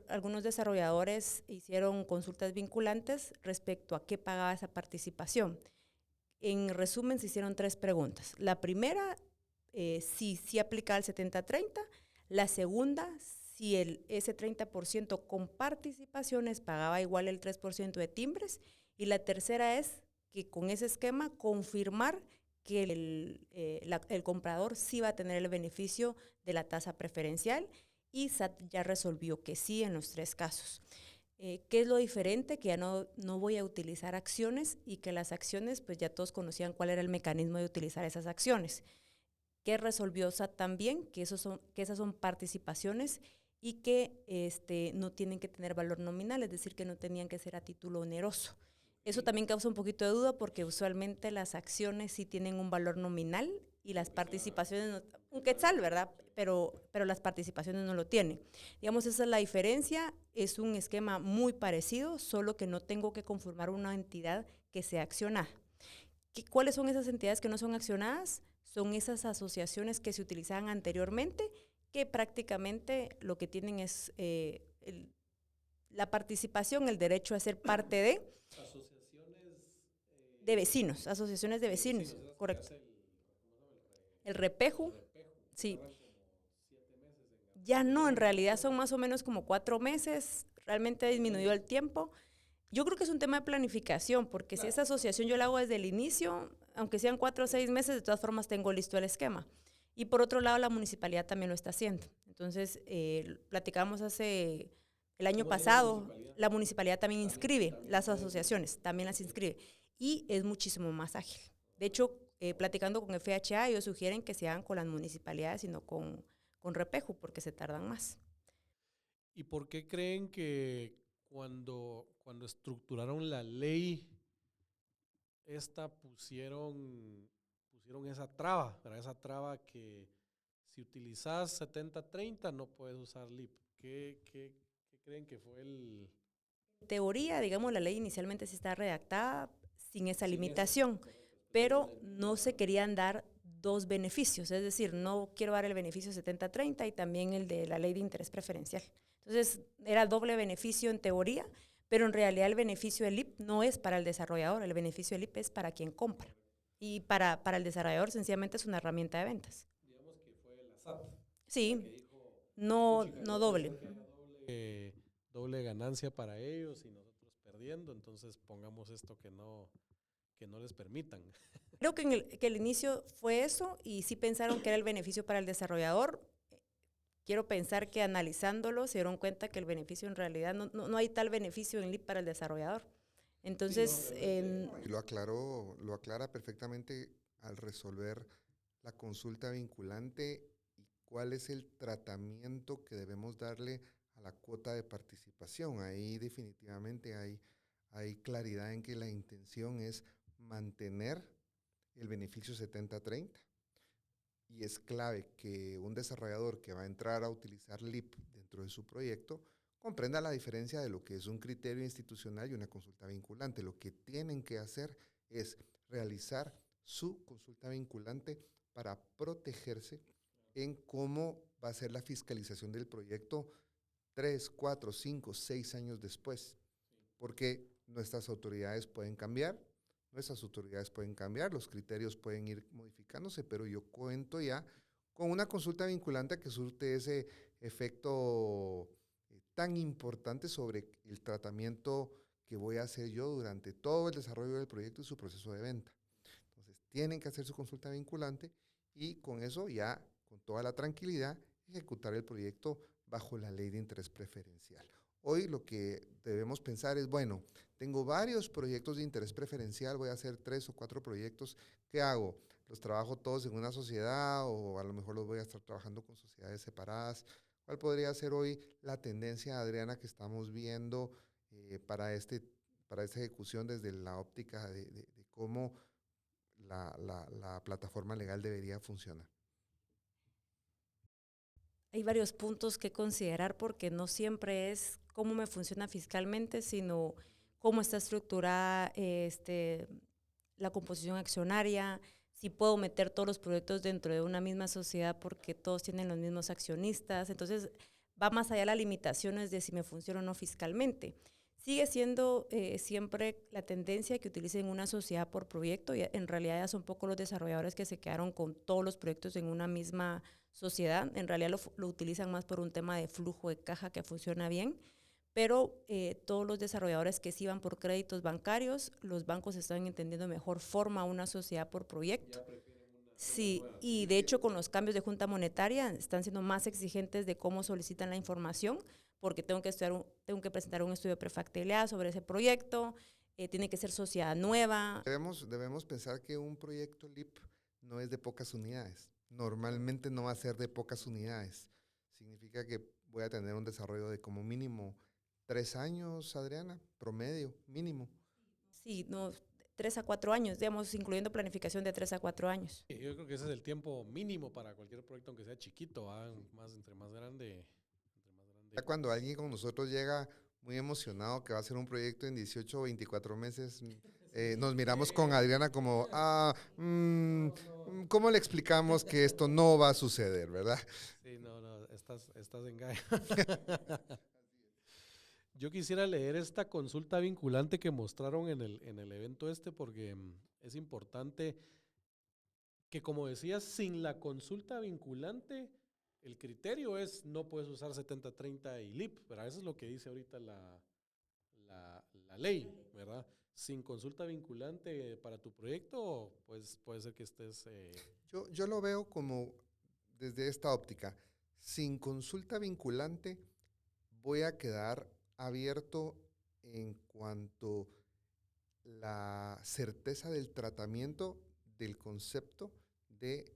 Algunos desarrolladores hicieron consultas vinculantes respecto a qué pagaba esa participación. En resumen, se hicieron 3 preguntas. La primera, si aplicaba el 70-30. La segunda, si ese 30% con participaciones pagaba igual el 3% de timbres. Y la tercera es que con ese esquema confirmar que el comprador sí va a tener el beneficio de la tasa preferencial, y SAT ya resolvió que sí en los 3 casos. ¿Qué es lo diferente? Que ya no voy a utilizar acciones, y que las acciones, pues ya todos conocían cuál era el mecanismo de utilizar esas acciones. ¿Qué resolvió SAT también? Que esas son participaciones y que no tienen que tener valor nominal, es decir, que no tenían que ser a título oneroso. Eso también causa un poquito de duda, porque usualmente las acciones sí tienen un valor nominal y las participaciones, un quetzal, ¿verdad? Pero las participaciones no lo tienen. Digamos, esa es la diferencia. Es un esquema muy parecido, solo que no tengo que conformar una entidad que sea accionada. ¿Cuáles son esas entidades que no son accionadas? Son esas asociaciones que se utilizaban anteriormente, que prácticamente lo que tienen es la participación, el derecho a ser parte de vecinos, asociaciones de vecinos, correcto. El repejo, sí. Ya no, en realidad son más o menos como 4 meses, realmente ha disminuido el tiempo. Yo creo que es un tema de planificación, porque si esa asociación yo la hago desde el inicio, aunque sean 4 o 6 meses, de todas formas tengo listo el esquema. Y por otro lado, la municipalidad también lo está haciendo. Entonces, platicamos el año pasado, la municipalidad también inscribe las asociaciones, también las inscribe, y es muchísimo más ágil. De hecho, platicando con FHA, ellos sugieren que se hagan con las municipalidades y no con repejo, porque se tardan más. ¿Y por qué creen que cuando estructuraron la ley, pusieron esa traba, ¿verdad? Esa traba que si utilizas 70-30 no puedes usar LIP? ¿Qué creen que fue el...? En teoría, digamos, la ley inicialmente sí está redactada sin esa limitación, pero no se querían dar 2 beneficios, es decir, no quiero dar el beneficio 70-30 y también el de la ley de interés preferencial. Entonces, era doble beneficio en teoría, pero en realidad el beneficio del LIP no es para el desarrollador, el beneficio del LIP es para quien compra. Y para el desarrollador sencillamente es una herramienta de ventas. Digamos que fue la SAT. Sí, Que dijo, no doble. Doble ganancia para ellos y nosotros perdiendo, entonces pongamos esto que no les permitan. Creo que el inicio fue eso, y sí pensaron que era el beneficio para el desarrollador. Quiero pensar que analizándolo se dieron cuenta que el beneficio en realidad no hay tal beneficio en LIP para el desarrollador. Entonces, y lo aclara perfectamente al resolver la consulta vinculante y cuál es el tratamiento que debemos darle a la cuota de participación. Ahí definitivamente hay claridad en que la intención es mantener el beneficio 70-30. Y es clave que un desarrollador que va a entrar a utilizar LIP dentro de su proyecto comprenda la diferencia de lo que es un criterio institucional y una consulta vinculante. Lo que tienen que hacer es realizar su consulta vinculante para protegerse en cómo va a ser la fiscalización del proyecto 3, 4, 5, 6 años después. Porque nuestras autoridades pueden cambiar, los criterios pueden ir modificándose, pero yo cuento ya con una consulta vinculante que surte ese efecto tan importante sobre el tratamiento que voy a hacer yo durante todo el desarrollo del proyecto y su proceso de venta. Entonces, tienen que hacer su consulta vinculante y con eso ya con toda la tranquilidad, ejecutar el proyecto bajo la ley de interés preferencial. Hoy lo que debemos pensar es, bueno, tengo varios proyectos de interés preferencial, voy a hacer 3 o 4 proyectos, ¿qué hago? ¿Los trabajo todos en una sociedad o a lo mejor los voy a estar trabajando con sociedades separadas? ¿Cuál podría ser hoy la tendencia, Adriana, que estamos viendo para esta ejecución desde la óptica de cómo la plataforma legal debería funcionar? Hay varios puntos que considerar porque no siempre es cómo me funciona fiscalmente, sino cómo está estructurada la composición accionaria, si puedo meter todos los proyectos dentro de una misma sociedad porque todos tienen los mismos accionistas. Entonces, va más allá de las limitaciones de si me funciona o no fiscalmente. Sigue siendo siempre la tendencia que utilicen una sociedad por proyecto, y en realidad ya son pocos los desarrolladores que se quedaron con todos los proyectos en una misma sociedad. En realidad lo utilizan más por un tema de flujo de caja que funciona bien, pero todos los desarrolladores que sí van por créditos bancarios, los bancos están entendiendo mejor forma una sociedad por proyecto. Sí, y de hecho con los cambios de junta monetaria están siendo más exigentes de cómo solicitan la información, porque tengo que presentar un estudio de prefactibilidad sobre ese proyecto, tiene que ser sociedad nueva. Debemos pensar que un proyecto LIP no es de pocas unidades. Normalmente no va a ser de pocas unidades. Significa que voy a tener un desarrollo de como mínimo 3 años, Adriana, promedio, mínimo. Sí, no, 3 a 4 años, digamos, incluyendo planificación de 3 a 4 años. Yo creo que ese es el tiempo mínimo para cualquier proyecto, aunque sea chiquito, entre más grande. Ya cuando alguien con nosotros llega muy emocionado que va a hacer un proyecto en 18 o 24 meses, nos miramos con Adriana como, ¿cómo le explicamos que esto no va a suceder, verdad? Sí, no, estás en gallo. Yo quisiera leer esta consulta vinculante que mostraron en el evento porque es importante que, como decías, sin la consulta vinculante, el criterio es no puedes usar 70-30 y LIP, pero eso es lo que dice ahorita la ley, ¿verdad? Sin consulta vinculante para tu proyecto, pues puede ser que estés... Yo lo veo como desde esta óptica. Sin consulta vinculante voy a quedar abierto en cuanto la certeza del tratamiento del concepto de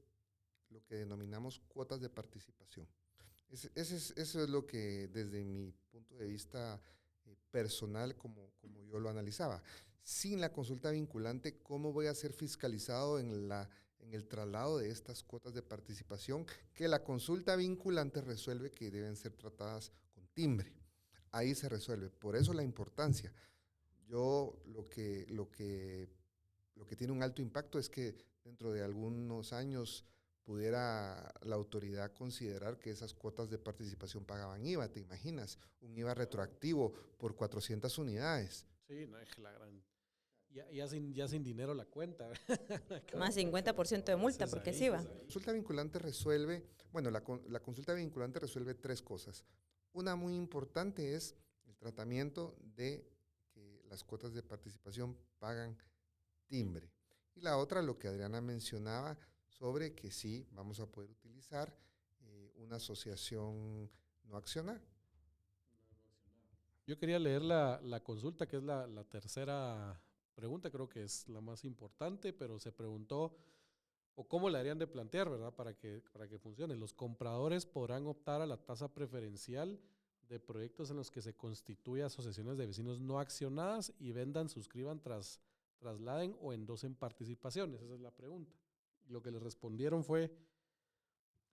lo que denominamos cuotas de participación. Eso es lo que desde mi punto de vista personal, como yo lo analizaba. Sin la consulta vinculante, ¿cómo voy a ser fiscalizado en el traslado de estas cuotas de participación? Que la consulta vinculante resuelve que deben ser tratadas con timbre. Ahí se resuelve. Por eso la importancia. Lo que tiene un alto impacto es que dentro de algunos años pudiera la autoridad considerar que esas cuotas de participación pagaban IVA, ¿te imaginas? Un IVA retroactivo por 400 unidades. Sí, no es la gran... Ya sin dinero la cuenta. Más 50% de multa, porque sí va. La consulta vinculante resuelve, bueno, la consulta vinculante resuelve 3 cosas. Una muy importante es el tratamiento de que las cuotas de participación pagan timbre. Y la otra, lo que Adriana mencionaba, sobre que sí vamos a poder utilizar una asociación no accionar. Yo quería leer la consulta, que es la tercera pregunta, creo que es la más importante, pero se preguntó, o cómo la harían de plantear, ¿verdad? Para que funcione. Los compradores podrán optar a la tasa preferencial de proyectos en los que se constituyan asociaciones de vecinos no accionadas y vendan, suscriban, trasladen o endosen participaciones. Esa es la pregunta. Lo que les respondieron fue: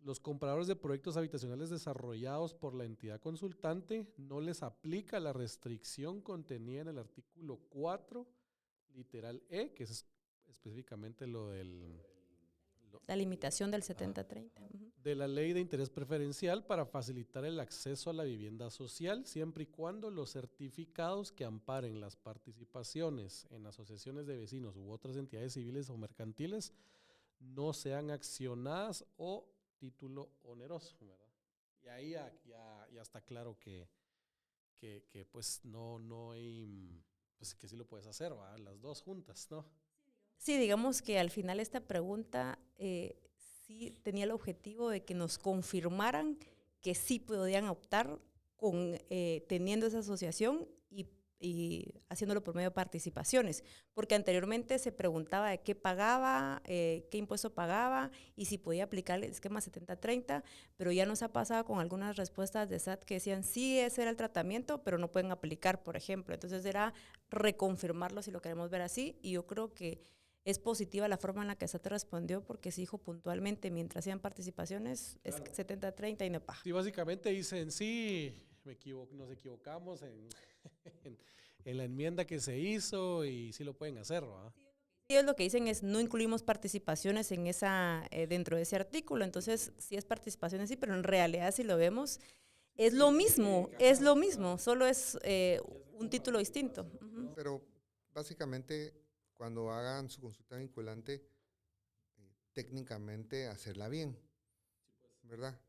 los compradores de proyectos habitacionales desarrollados por la entidad consultante no les aplica la restricción contenida en el artículo 4, literal E, que es específicamente lo del... La limitación del 70-30. de la ley de interés preferencial para facilitar el acceso a la vivienda social, siempre y cuando los certificados que amparen las participaciones en asociaciones de vecinos u otras entidades civiles o mercantiles no sean accionadas o título oneroso, ¿verdad? Y ahí ya está claro que pues no hay, pues que sí lo puedes hacer, ¿verdad? Las dos juntas, ¿no? Sí, digamos que al final esta pregunta sí tenía el objetivo de que nos confirmaran que sí podían optar con, teniendo esa asociación y haciéndolo por medio de participaciones, porque anteriormente se preguntaba de qué pagaba, qué impuesto pagaba y si podía aplicar el esquema 70-30, pero ya nos ha pasado con algunas respuestas de SAT que decían sí, ese era el tratamiento, pero no pueden aplicar, por ejemplo. Entonces era reconfirmarlo si lo queremos ver así, y yo creo que es positiva la forma en la que SAT respondió, porque se dijo puntualmente, mientras hacían participaciones, es 70-30 y no paga. Sí, básicamente dicen, sí, nos equivocamos en, en la enmienda que se hizo y sí lo pueden hacer, ¿verdad? Ellos lo que dicen es no incluimos participaciones en dentro de ese artículo, entonces sí es participaciones, sí, pero en realidad si lo vemos es lo mismo, solo es un título distinto. Uh-huh. Pero básicamente cuando hagan su consulta vinculante, técnicamente hacerla bien, ¿verdad?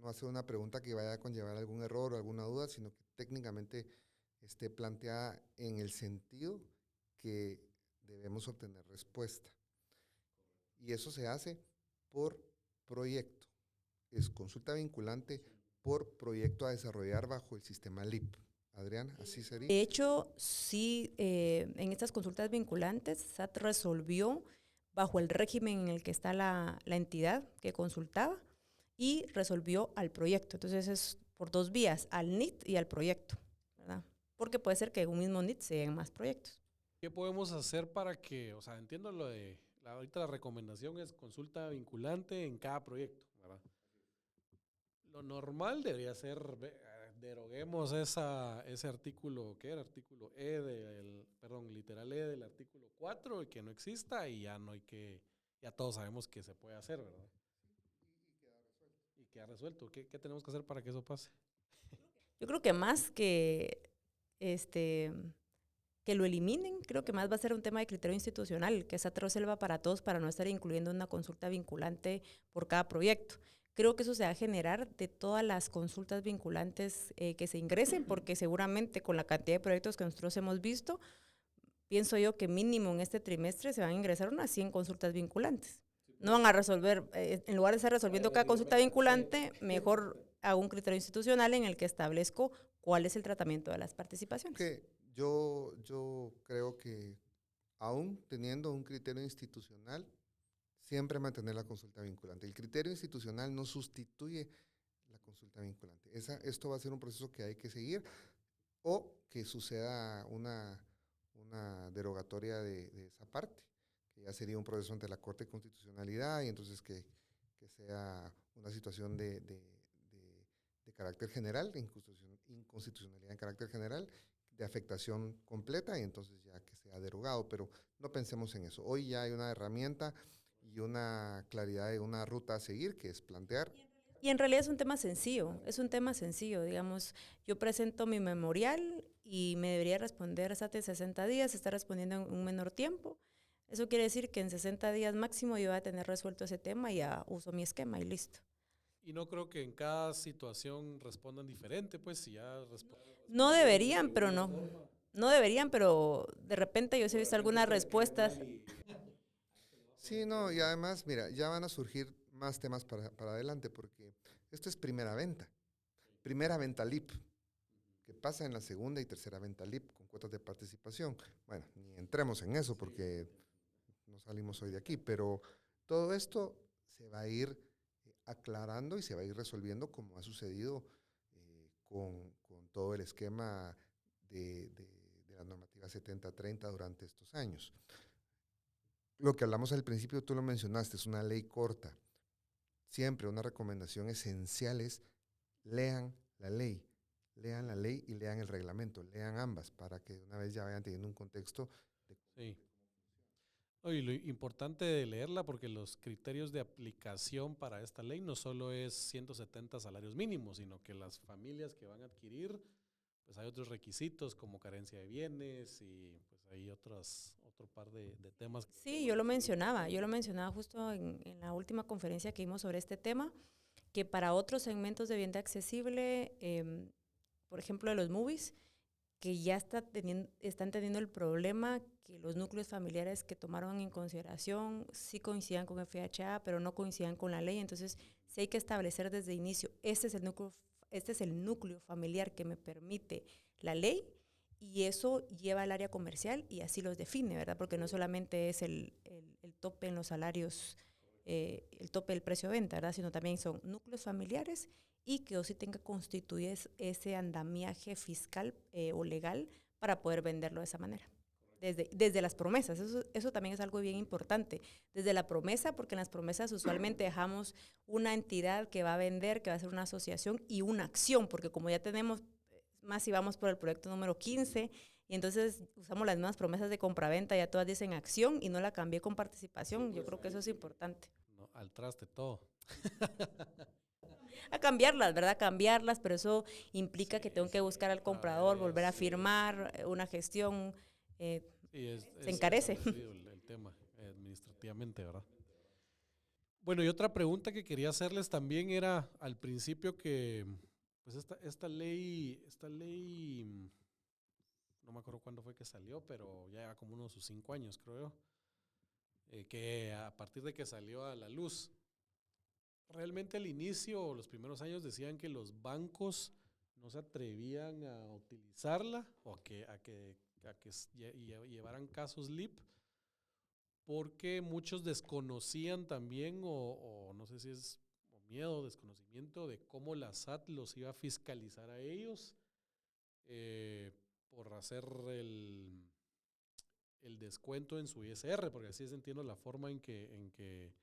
No hacer una pregunta que vaya a conllevar algún error o alguna duda, sino que técnicamente esté planteada en el sentido que debemos obtener respuesta. Y eso se hace por proyecto. Es consulta vinculante por proyecto a desarrollar bajo el sistema LIP. Adriana, así sería. De hecho, sí, en estas consultas vinculantes, SAT resolvió bajo el régimen en el que está la entidad que consultaba y resolvió al proyecto. Entonces es por dos vías, al NIT y al proyecto, ¿verdad? Porque puede ser que en un mismo NIT se den más proyectos. ¿Qué podemos hacer para que, o sea, entiendo lo de, ahorita la recomendación es consulta vinculante en cada proyecto, ¿verdad? Lo normal debería ser, deroguemos ese artículo, ¿qué era? Artículo literal E del artículo 4, y que no exista y ya no hay que, ya todos sabemos que se puede hacer, ¿verdad? Y queda resuelto. ¿Qué tenemos que hacer para que eso pase? Yo creo que más que lo eliminen, creo que más va a ser un tema de criterio institucional, que SAT resuelva para todos para no estar incluyendo una consulta vinculante por cada proyecto. Creo que eso se va a generar de todas las consultas vinculantes que se ingresen, porque seguramente con la cantidad de proyectos que nosotros hemos visto, pienso yo que mínimo en este trimestre se van a ingresar unas 100 consultas vinculantes. No van a resolver, en lugar de estar resolviendo cada consulta vinculante, mejor hago un criterio institucional en el que establezco cuál es el tratamiento de las participaciones. Que yo creo que aún teniendo un criterio institucional, siempre mantener la consulta vinculante. El criterio institucional no sustituye la consulta vinculante. Esto va a ser un proceso que hay que seguir, o que suceda una derogatoria de esa parte, que ya sería un proceso ante la Corte de Constitucionalidad, y entonces que sea una situación de carácter general, de inconstitucionalidad en carácter general, de afectación completa, y entonces ya que sea derogado. Pero no pensemos en eso. Hoy ya hay una herramienta y una claridad de una ruta a seguir, que es plantear. Y en realidad es un tema sencillo, digamos, yo presento mi memorial y me debería responder hasta 60 días, está respondiendo en un menor tiempo. Eso quiere decir que en 60 días máximo yo voy a tener resuelto ese tema y ya uso mi esquema y listo. Y no creo que en cada situación respondan diferente, pues si ya no deberían, pero no. No deberían, pero de repente yo he visto algunas respuestas. Sí, no, y además, mira, ya van a surgir más temas para adelante, porque esto es primera venta LIP, que pasa en la segunda y tercera venta LIP con cuotas de participación. Bueno, ni entremos en eso porque no salimos hoy de aquí, pero todo esto se va a ir aclarando y se va a ir resolviendo, como ha sucedido con todo el esquema de la normativa 70-30 durante estos años. Lo que hablamos al principio, tú lo mencionaste, es una ley corta. Siempre una recomendación esencial es lean la ley y lean el reglamento, lean ambas, para que una vez ya vayan teniendo un contexto de... Sí. Y lo importante de leerla, porque los criterios de aplicación para esta ley no solo es 170 salarios mínimos, sino que las familias que van a adquirir, pues hay otros requisitos como carencia de bienes y pues hay otro par de temas. Sí, yo lo mencionaba justo en la última conferencia que vimos sobre este tema, que para otros segmentos de vivienda accesible, por ejemplo de los movies, que ya están teniendo el problema que los núcleos familiares que tomaron en consideración sí coincidan con FHA, pero no coincidan con la ley. Entonces, sí hay que establecer desde el inicio, este es el núcleo familiar que me permite la ley, y eso lleva al área comercial y así los define, ¿verdad? Porque no solamente es el tope en los salarios, el tope del precio de venta, ¿verdad? Sino también son núcleos familiares y que o sí tenga constituido ese andamiaje fiscal o legal para poder venderlo de esa manera. Desde las promesas, eso también es algo bien importante. Desde la promesa, porque en las promesas usualmente dejamos una entidad que va a vender, que va a ser una asociación y una acción, porque como ya tenemos, más si vamos por el proyecto número 15, y entonces usamos las mismas promesas de compraventa, ya todas dicen acción y no la cambié con participación. Yo creo que eso es importante. No, al traste todo. A cambiarlas, ¿verdad? Cambiarlas, pero eso implica que tengo que buscar al comprador, volver a firmar una gestión. Sí, se encarece. El tema administrativamente, ¿verdad? Bueno, y otra pregunta que quería hacerles también era al principio que pues esta ley, no me acuerdo cuándo fue que salió, pero ya lleva como unos 5 años, creo yo, que a partir de que salió a la luz, realmente al inicio, los primeros años decían que los bancos no se atrevían a utilizarla o a que llevaran casos LIP porque muchos desconocían también o no sé si es miedo o desconocimiento de cómo la SAT los iba a fiscalizar a ellos por hacer el descuento en su ISR, porque así es, entiendo la forma en que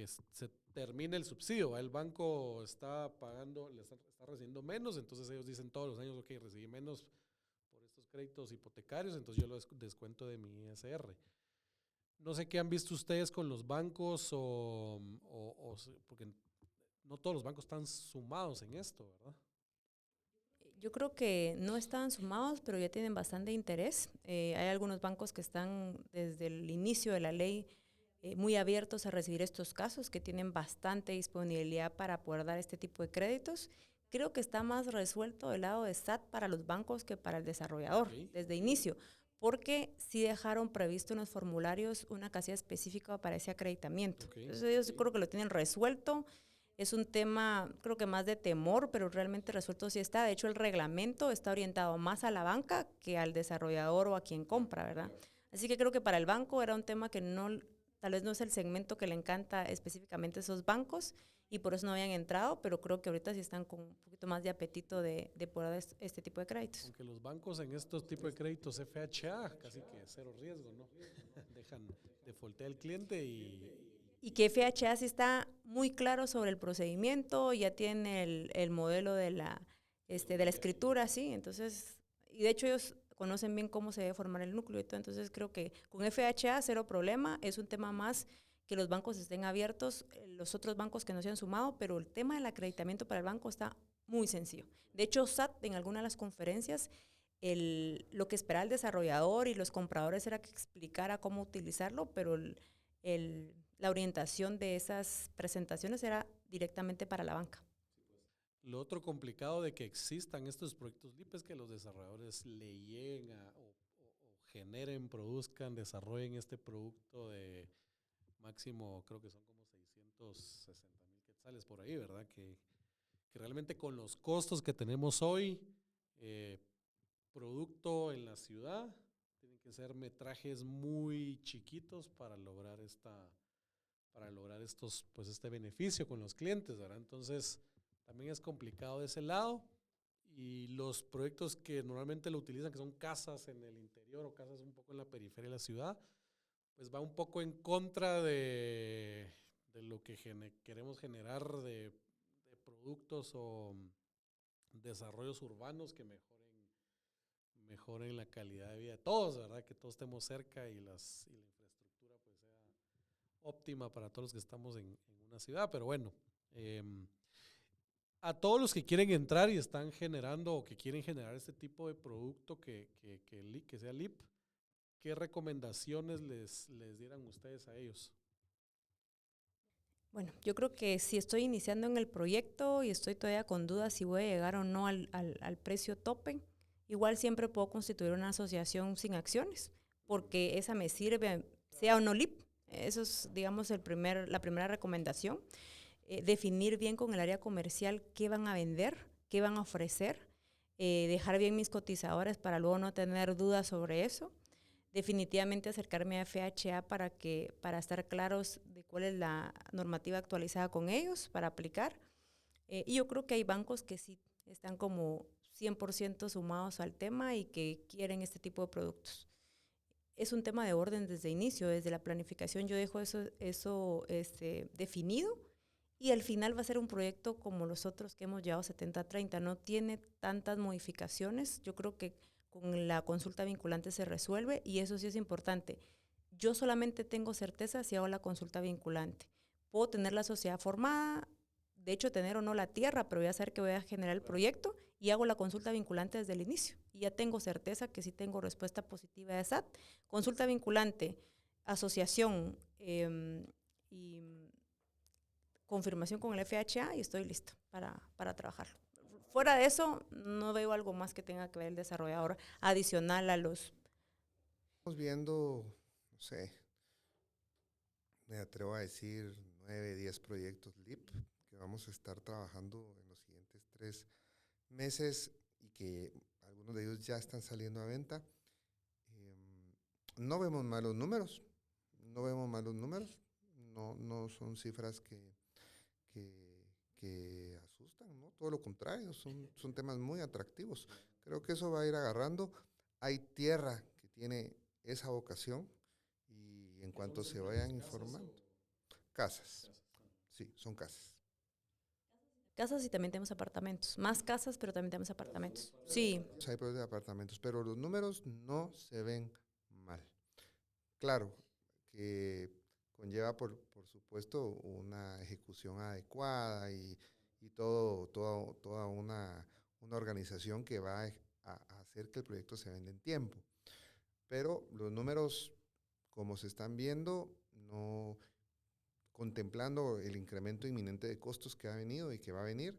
se termina el subsidio. El banco está pagando, está recibiendo menos, entonces ellos dicen todos los años, ok, recibí menos por estos créditos hipotecarios, entonces yo lo descuento de mi ISR. No sé qué han visto ustedes con los bancos porque no todos los bancos están sumados en esto, ¿verdad? Yo creo que no están sumados, pero ya tienen bastante interés. Hay algunos bancos que están desde el inicio de la ley muy abiertos a recibir estos casos, que tienen bastante disponibilidad para poder dar este tipo de créditos. Creo que está más resuelto del lado de SAT para los bancos que para el desarrollador, desde inicio, porque sí dejaron previsto en los formularios una casilla específica para ese acreditamiento. Entonces ellos creo que lo tienen resuelto. Es un tema, creo que más de temor, pero realmente resuelto sí está. De hecho, el reglamento está orientado más a la banca que al desarrollador o a quien compra, ¿verdad? Así que creo que para el banco era un tema que tal vez no es el segmento que le encanta específicamente a esos bancos y por eso no habían entrado, pero creo que ahorita sí están con un poquito más de apetito de poder dar este tipo de créditos. Aunque los bancos en estos tipos de créditos FHA, casi que cero riesgo, ¿no? Dejan defaultear al cliente y que FHA sí está muy claro sobre el procedimiento, ya tiene el modelo de la escritura, sí, entonces, y de hecho ellos conocen bien cómo se debe formar el núcleo y todo, entonces creo que con FHA cero problema, es un tema más que los bancos estén abiertos, los otros bancos que no se han sumado, pero el tema del acreditamiento para el banco está muy sencillo. De hecho, SAT en alguna de las conferencias, lo que esperaba el desarrollador y los compradores era que explicara cómo utilizarlo, pero la orientación de esas presentaciones era directamente para la banca. Lo otro complicado de que existan estos proyectos LIP es que los desarrolladores le lleguen o generen, produzcan, desarrollen este producto de máximo, creo que son como 660,000 quetzales por ahí, ¿verdad? Que realmente con los costos que tenemos hoy, producto en la ciudad, tienen que ser metrajes muy chiquitos para lograr estos, pues este beneficio con los clientes, ¿verdad? Entonces, también es complicado de ese lado. Y los proyectos que normalmente lo utilizan, que son casas en el interior o casas un poco en la periferia de la ciudad, pues va un poco en contra de lo que queremos generar de productos o desarrollos urbanos que mejoren la calidad de vida de todos, ¿verdad? Que todos estemos cerca y la infraestructura pues sea óptima para todos los que estamos en una ciudad. Pero bueno, a todos los que quieren entrar y están generando o que quieren generar este tipo de producto que sea LIP, ¿qué recomendaciones les dieran ustedes a ellos? Bueno, yo creo que si estoy iniciando en el proyecto y estoy todavía con dudas si voy a llegar o no al precio tope igual siempre puedo constituir una asociación sin acciones, porque esa me sirve, sea o no LIP. Eso es, digamos, la primera recomendación. Definir bien con el área comercial qué van a vender, qué van a ofrecer, dejar bien mis cotizadores para luego no tener dudas sobre eso. Definitivamente acercarme a FHA para estar claros de cuál es la normativa actualizada con ellos para aplicar. Y yo creo que hay bancos que sí están como 100% sumados al tema y que quieren este tipo de productos. Es un tema de orden desde inicio, desde la planificación yo dejo eso definido, y al final va a ser un proyecto como los otros que hemos llevado 70-30, no tiene tantas modificaciones. Yo creo que con la consulta vinculante se resuelve, y eso sí es importante. Yo solamente tengo certeza si hago la consulta vinculante. Puedo tener la sociedad formada, de hecho tener o no la tierra, pero voy a saber que voy a generar el proyecto y hago la consulta vinculante desde el inicio. Y ya tengo certeza que sí tengo respuesta positiva de SAT. Consulta vinculante, asociación y confirmación con el FHA, y estoy listo para trabajarlo. Fuera de eso, no veo algo más que tenga que ver el desarrollador adicional a los... Estamos viendo, no sé, me atrevo a decir 9, 10 proyectos LIP que vamos a estar trabajando en los siguientes 3 meses y que algunos de ellos ya están saliendo a venta. No vemos malos números, no son cifras que asustan, ¿no? Todo lo contrario, son temas muy atractivos. Creo que eso va a ir agarrando. Hay tierra que tiene esa vocación y en cuanto se vayan informando. Casas, sí, son casas. Casas, y también tenemos apartamentos. Más casas, pero también tenemos apartamentos. Sí. Hay proyectos de apartamentos, pero los números no se ven mal. Claro, que conlleva, por supuesto, una ejecución adecuada y toda una organización que va a hacer que el proyecto se venda en tiempo. Pero los números, como se están viendo, no contemplando el incremento inminente de costos que ha venido y que va a venir,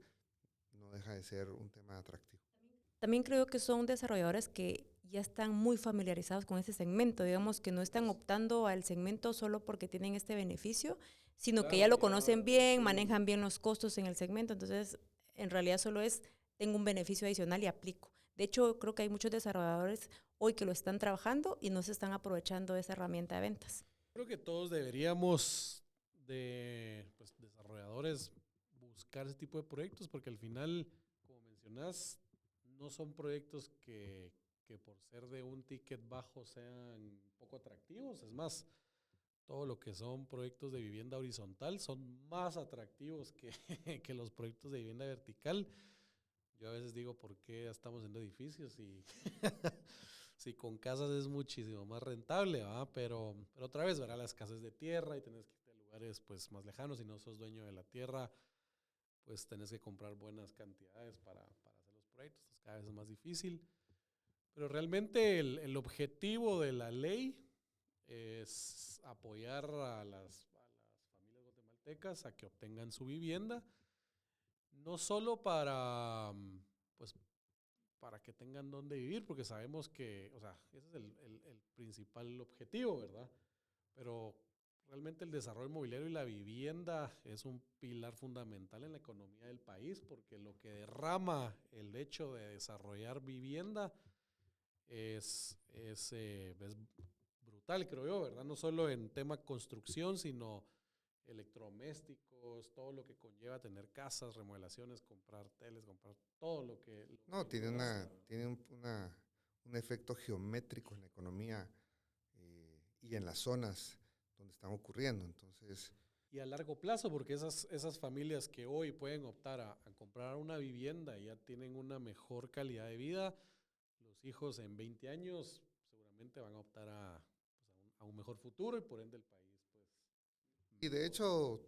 no deja de ser un tema atractivo. También creo que son desarrolladores que ya están muy familiarizados con ese segmento, digamos que no están optando al segmento solo porque tienen este beneficio, sino que ya lo conocen bien, manejan bien los costos en el segmento, entonces en realidad solo es, tengo un beneficio adicional y aplico. De hecho, creo que hay muchos desarrolladores hoy que lo están trabajando y no se están aprovechando de esa herramienta de ventas. Creo que todos deberíamos desarrolladores buscar ese tipo de proyectos, porque al final, como mencionas, no son proyectos que por ser de un ticket bajo sean poco atractivos. Es más, todo lo que son proyectos de vivienda horizontal son más atractivos que los proyectos de vivienda vertical. Yo a veces digo, ¿por qué estamos haciendo edificios? Y sí, con casas es muchísimo más rentable, ¿va? Pero otra vez, verá, las casas de tierra y tenés que irte a lugares pues más lejanos. Si no sos dueño de la tierra, pues tenés que comprar buenas cantidades para hacer los proyectos. Entonces, cada vez es más difícil. Pero realmente el objetivo de la ley es apoyar a las familias guatemaltecas a que obtengan su vivienda, no solo pues, para que tengan dónde vivir, porque sabemos que, o sea, ese es el principal objetivo, ¿verdad? Pero realmente el desarrollo inmobiliario y la vivienda es un pilar fundamental en la economía del país, porque lo que derrama el hecho de desarrollar vivienda es brutal, creo yo, ¿verdad? No solo en tema construcción, sino electrodomésticos, todo lo que conlleva tener casas, remodelaciones, comprar teles, comprar todo lo que... No, tiene un efecto geométrico en la economía y en las zonas donde están ocurriendo. Entonces, y a largo plazo, porque esas familias que hoy pueden optar a comprar una vivienda y ya tienen una mejor calidad de vida, los hijos en 20 años seguramente van a optar a un mejor futuro y por ende el país, pues... y de hecho,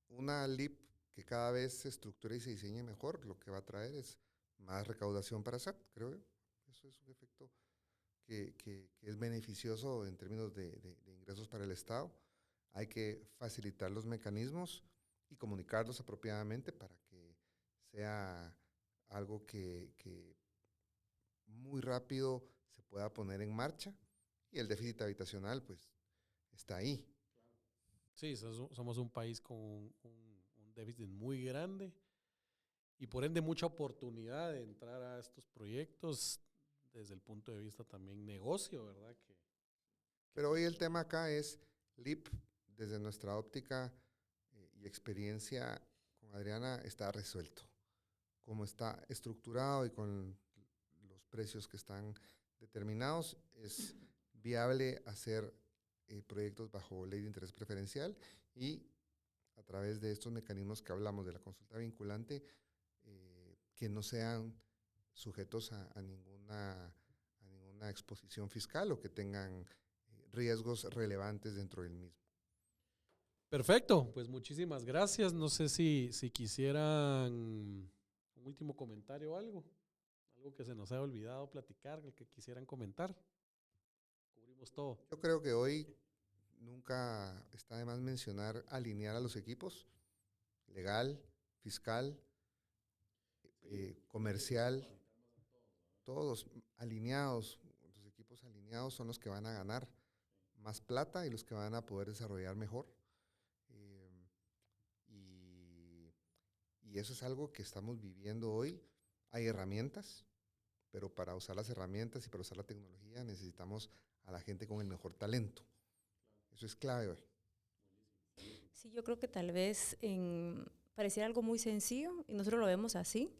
una LIP que cada vez se estructure y se diseñe mejor, lo que va a traer es más recaudación para SAT, creo yo. Eso es un efecto que es beneficioso en términos de ingresos para el Estado. Hay que facilitar los mecanismos y comunicarlos apropiadamente para que sea algo que muy rápido se pueda poner en marcha, y el déficit habitacional pues está ahí. Sí, somos un país con un déficit muy grande y por ende mucha oportunidad de entrar a estos proyectos desde el punto de vista también negocio, ¿verdad? Pero hoy el tema acá es LIP, desde nuestra óptica y experiencia con Adriana, está resuelto. Como está estructurado y con los precios que están determinados, es viable hacer proyectos bajo ley de interés preferencial, y a través de estos mecanismos que hablamos de la consulta vinculante, que no sean sujetos a ninguna exposición fiscal o que tengan riesgos relevantes dentro del mismo. Perfecto, pues muchísimas gracias. No sé si quisieran un último comentario o algo que se nos haya olvidado platicar, el que quisieran comentar. Cubrimos todo. Yo creo que hoy nunca está de más mencionar alinear a los equipos, legal, fiscal, comercial, todos alineados. Los equipos alineados son los que van a ganar más plata y los que van a poder desarrollar mejor. Y eso es algo que estamos viviendo hoy. Hay herramientas, pero para usar las herramientas y para usar la tecnología necesitamos a la gente con el mejor talento. Eso es clave hoy. Sí, yo creo que tal vez pareciera algo muy sencillo y nosotros lo vemos así,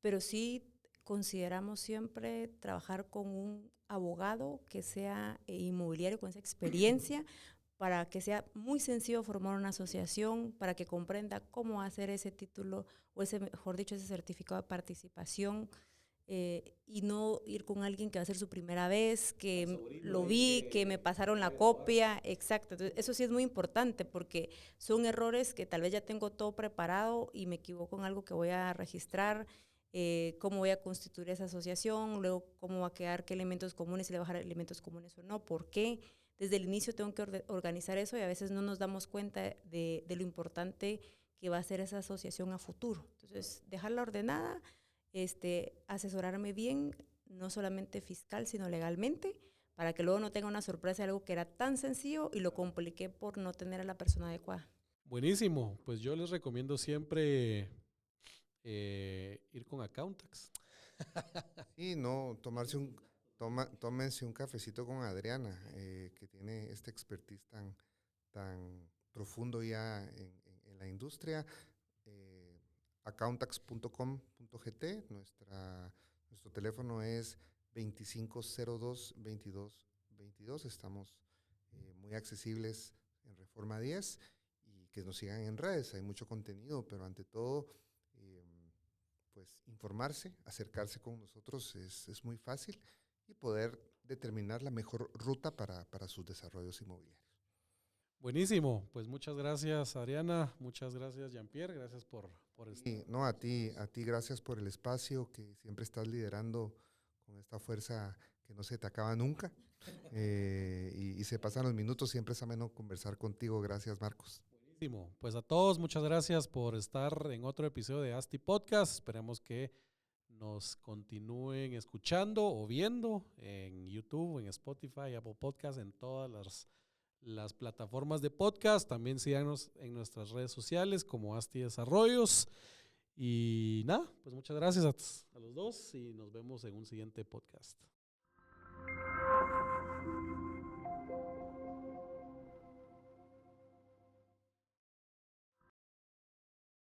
pero sí consideramos siempre trabajar con un abogado que sea inmobiliario con esa experiencia, para que sea muy sencillo formar una asociación, para que comprenda cómo hacer ese título o mejor dicho, ese certificado de participación, y no ir con alguien que va a ser su primera vez, que lo vi, que me pasaron la copia, exacto. Entonces, eso sí es muy importante porque son errores que tal vez ya tengo todo preparado y me equivoco en algo que voy a registrar, cómo voy a constituir esa asociación, luego cómo va a quedar, qué elementos comunes, si le va a bajar elementos comunes o no, por qué. Desde el inicio tengo que organizar eso y a veces no nos damos cuenta de lo importante que va a ser esa asociación a futuro. Entonces, dejarla ordenada, asesorarme bien, no solamente fiscal, sino legalmente, para que luego no tenga una sorpresa de algo que era tan sencillo y lo compliqué por no tener a la persona adecuada. Buenísimo, pues yo les recomiendo siempre ir con Accountax. Y no, tómense un cafecito con Adriana, que tiene este expertise tan profundo ya en la industria. Accountax.com.gt, nuestro teléfono es 2502-2222. Estamos muy accesibles en Reforma 10, y que nos sigan en redes. Hay mucho contenido, pero ante todo, pues informarse, acercarse con nosotros es muy fácil, y poder determinar la mejor ruta para sus desarrollos inmobiliarios. Buenísimo, pues muchas gracias Adriana, muchas gracias Jean-Pierre, gracias por Y no, a ti gracias por el espacio que siempre estás liderando con esta fuerza que no se te acaba nunca, y se pasan los minutos, siempre es ameno conversar contigo. Gracias, Marcos. Buenísimo, pues a todos muchas gracias por estar en otro episodio de ASTI Podcast. Esperemos que nos continúen escuchando o viendo en YouTube, en Spotify, Apple Podcast, en todas las plataformas de podcast. También síganos en nuestras redes sociales como ASTI Desarrollos. Y nada, pues muchas gracias a los dos y nos vemos en un siguiente podcast.